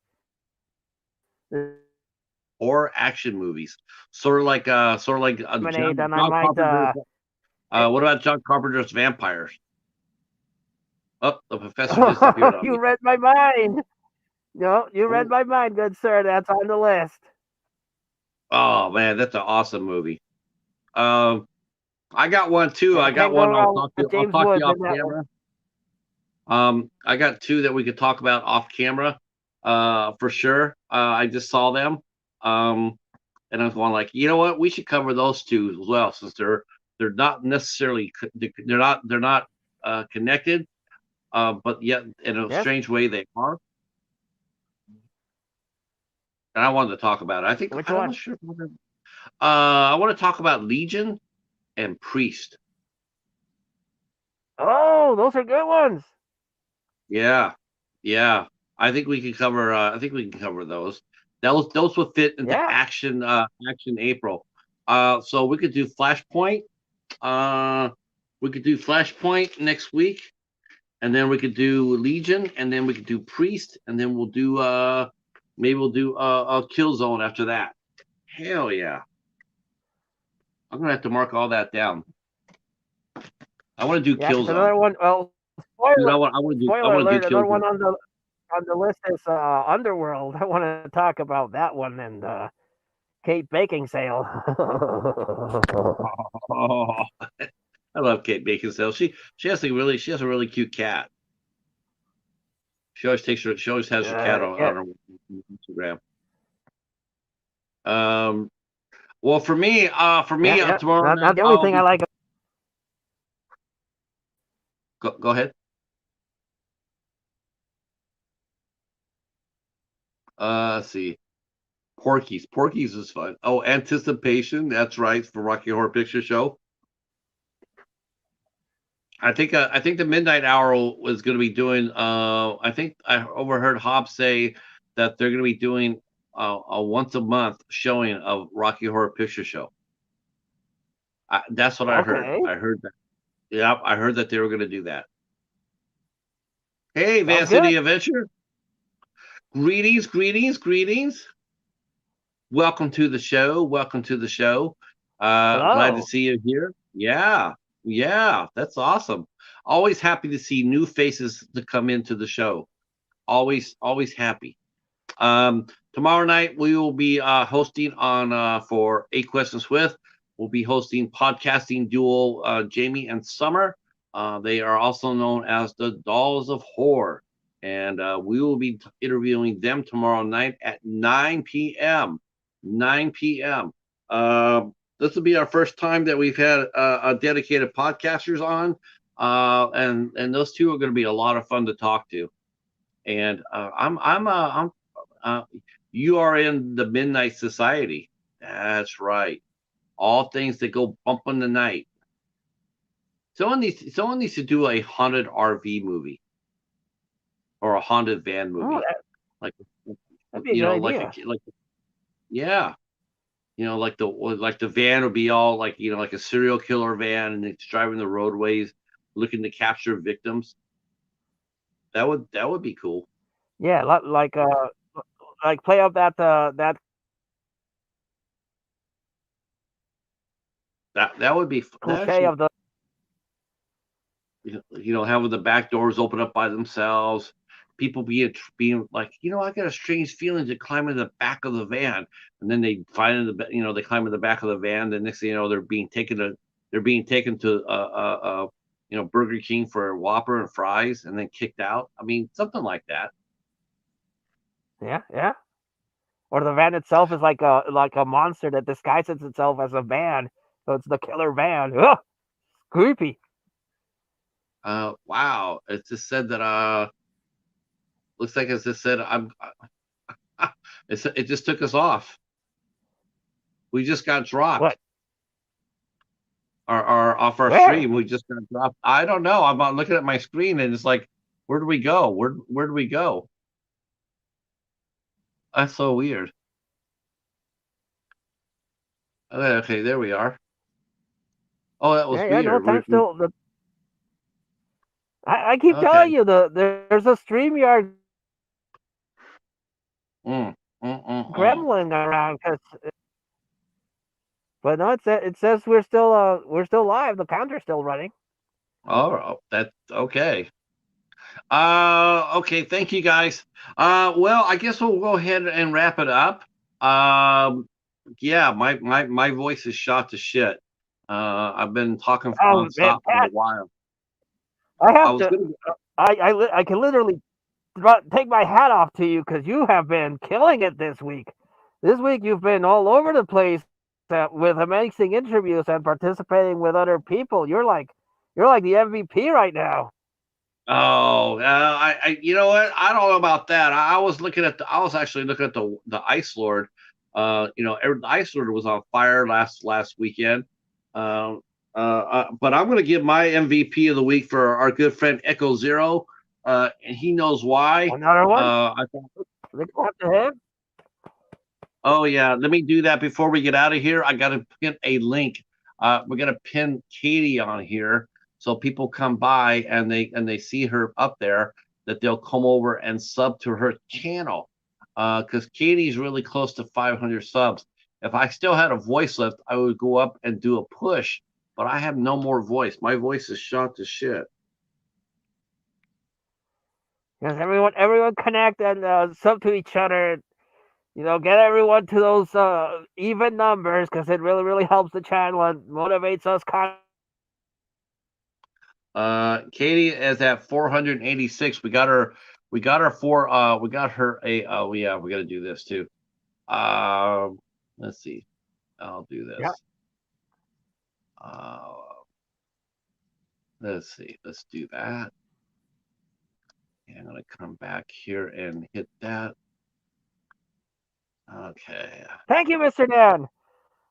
horror action movies, sort of like John Carpenter's. What about John Carpenter's Vampires? Oh, the professor disappeared on You me. read my mind. No, you read my mind, good sir. That's on the list. Oh man, that's an awesome movie. I got one too. I got one. I'll talk to you off camera. I got two that we could talk about off camera, for sure. I just saw them, and I was going like, you know what, we should cover those two as well, since they're not necessarily they're not connected, but yet in a strange way they are. And I wanted to talk about it. I think which I one? was sure. I want to talk about Legion and Priest. Oh, those are good ones. Yeah. I think we can cover. Those. Those will fit into action April. So we could do Flashpoint. We could do Flashpoint next week, and then we could do Legion, and then we could do Priest, and then we'll do maybe we'll do Killzone after that. Hell yeah! I'm gonna have to mark all that down. I want to do Killzone. Another one. Well, spoiler, dude, I want to do alert, Killzone. another one on the list is Underworld. I want to talk about that one and Kate Beckinsale. Oh, I love Kate Beckinsale. She has a really cute cat. She always has her cat on her Instagram. Well, for me, tomorrow night. Not the only thing I like. Go ahead. Let's see. Porky's is fun. Oh, Anticipation. That's right, for Rocky Horror Picture Show. I think the Midnight Hour was going to be doing. I think I overheard Hobbs say that they're going to be doing a once a month showing of Rocky Horror Picture Show. That's what I heard. I heard that. Yeah, I heard that they were going to do that. Hey, Van City Adventure. Greetings. Welcome to the show. Glad to see you here. Yeah, that's awesome. Always happy to see new faces to come into the show. Always happy. Tomorrow night we will be hosting on for 8 Questions with. We'll be hosting podcasting duo Jamie and Summer. They are also known as the Dolls of Horror, and we will be interviewing them tomorrow night at 9 p.m. 9 p.m. This will be our first time that we've had a dedicated podcasters on, and those two are going to be a lot of fun to talk to. And I'm you are in the Midnight Society. That's right. All things that go bump in the night. Someone needs to do a haunted RV movie or a haunted van Oh, movie, like that'd be a good like idea. like yeah, like the van would be all like like a serial killer van, and it's driving the roadways, looking to capture victims. That would be cool. Yeah, like play up that That would be that cliche actually of the having the back doors open up by themselves, people being like, I got a strange feeling to climb in the back of the van, and then they find they climb in the back of the van. The next thing you know, they're being taken to Burger King for a Whopper and fries, and then kicked out. I mean, something like that. yeah. Or the van itself is like a monster that disguises itself as a van, so it's the killer van. Ugh, creepy. Wow, it just said that. Looks like it just said it just took us off. We just got dropped. What? Our off our Where? stream. We just got dropped. I don't know. I'm looking at my screen and it's like, where do we go? Where do we go? That's so weird. Okay, there we are. Oh, that was Yeah. No weird. time still. I keep telling Okay. you there's a StreamYard Mm, mm. gremlin around. But no, it says we're still live. The counter's still running. Oh, that's okay. Okay. Thank you guys. Well, I guess we'll go ahead and wrap it up. Yeah, my voice is shot to shit. I've been talking Oh man, nonstop for a Pat, while. I I have was to. gonna. I can literally take my hat off to you because you have been killing it this week. This week you've been all over the place with amazing interviews and participating with other people. You're like the MVP right now. Oh, you know what? I don't know about that. I was actually looking at the Ice Lord. The Ice Lord was on fire last weekend. Um, but I'm going to give my MVP of the week for our good friend Echo Zero, and he knows why. Another one. I thought, Let's go after him. oh yeah, let me do that before we get out of here. I got to pin a link. We're gonna pin Katie on here so people come by and they see her up there, that they'll come over and sub to her channel. Because Katie's really close to 500 subs. If I still had a voice left, I would go up and do a push, but I have no more voice. My voice is shot to shit. Yes, everyone connect and sub to each other. Get everyone to those even numbers because it really, really helps the channel and motivates us Katie is at 486. We got her a oh yeah, we got to do this too. Let's see. I'll do Yeah. this. Uh, let's see. Let's do that. And I'm gonna come back here and hit that. Okay. Thank you, Mr. Dan.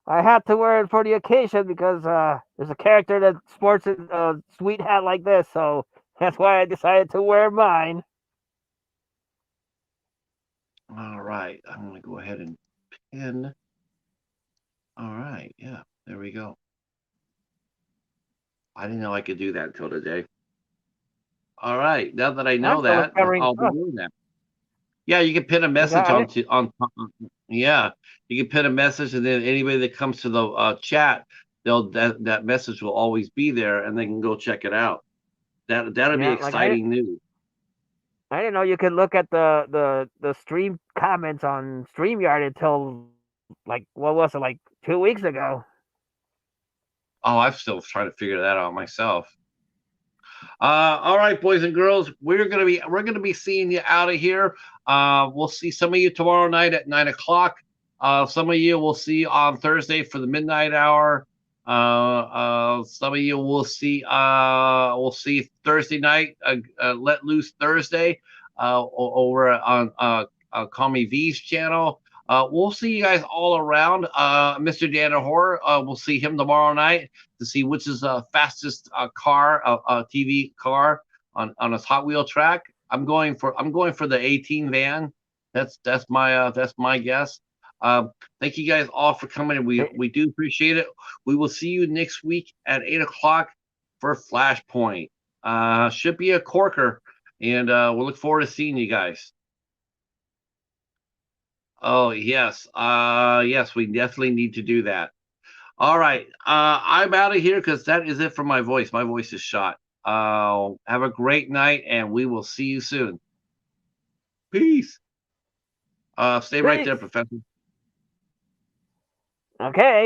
I had to wear it for the occasion because there's a character that sports a sweet hat like this, so that's why I decided to wear mine. All right. I'm gonna go ahead and pin. All right. Yeah. There we go. I didn't know I could do that until today. All right. Now that I I'm know still that, discovering. I'll be doing that. Yeah, you can pin a message I, yeah, you can pin a message, and then anybody that comes to the chat, that message will always be there, and they can go check it out. That'll be yeah, like I exciting news. I didn't know you could look at the stream comments on StreamYard until like what was it, like 2 weeks ago. Oh, I'm still trying to figure that out myself. All right, boys and girls, we're gonna be seeing you out of here. We'll see some of you tomorrow night at 9 o'clock. Some of you will see on Thursday for the midnight hour. Some of you will see Thursday night, Let Loose Thursday, over on Call Me V's channel. We'll see you guys all around. Mr. Dan Horror, we'll see him tomorrow night to see which is the fastest TV car on a Hot Wheel track. I'm going for the 18 van. That's my guess. Thank you guys all for coming. We do appreciate it. We will see you next week at 8 o'clock for Flashpoint. Should be a corker, and we'll look forward to seeing you guys. Oh yes, yes, we definitely need to do that. All right, I'm out of here because that is it for my voice. My voice is shot. Have a great night, and we will see you soon. Peace. Stay right there, Peace. Professor. Okay.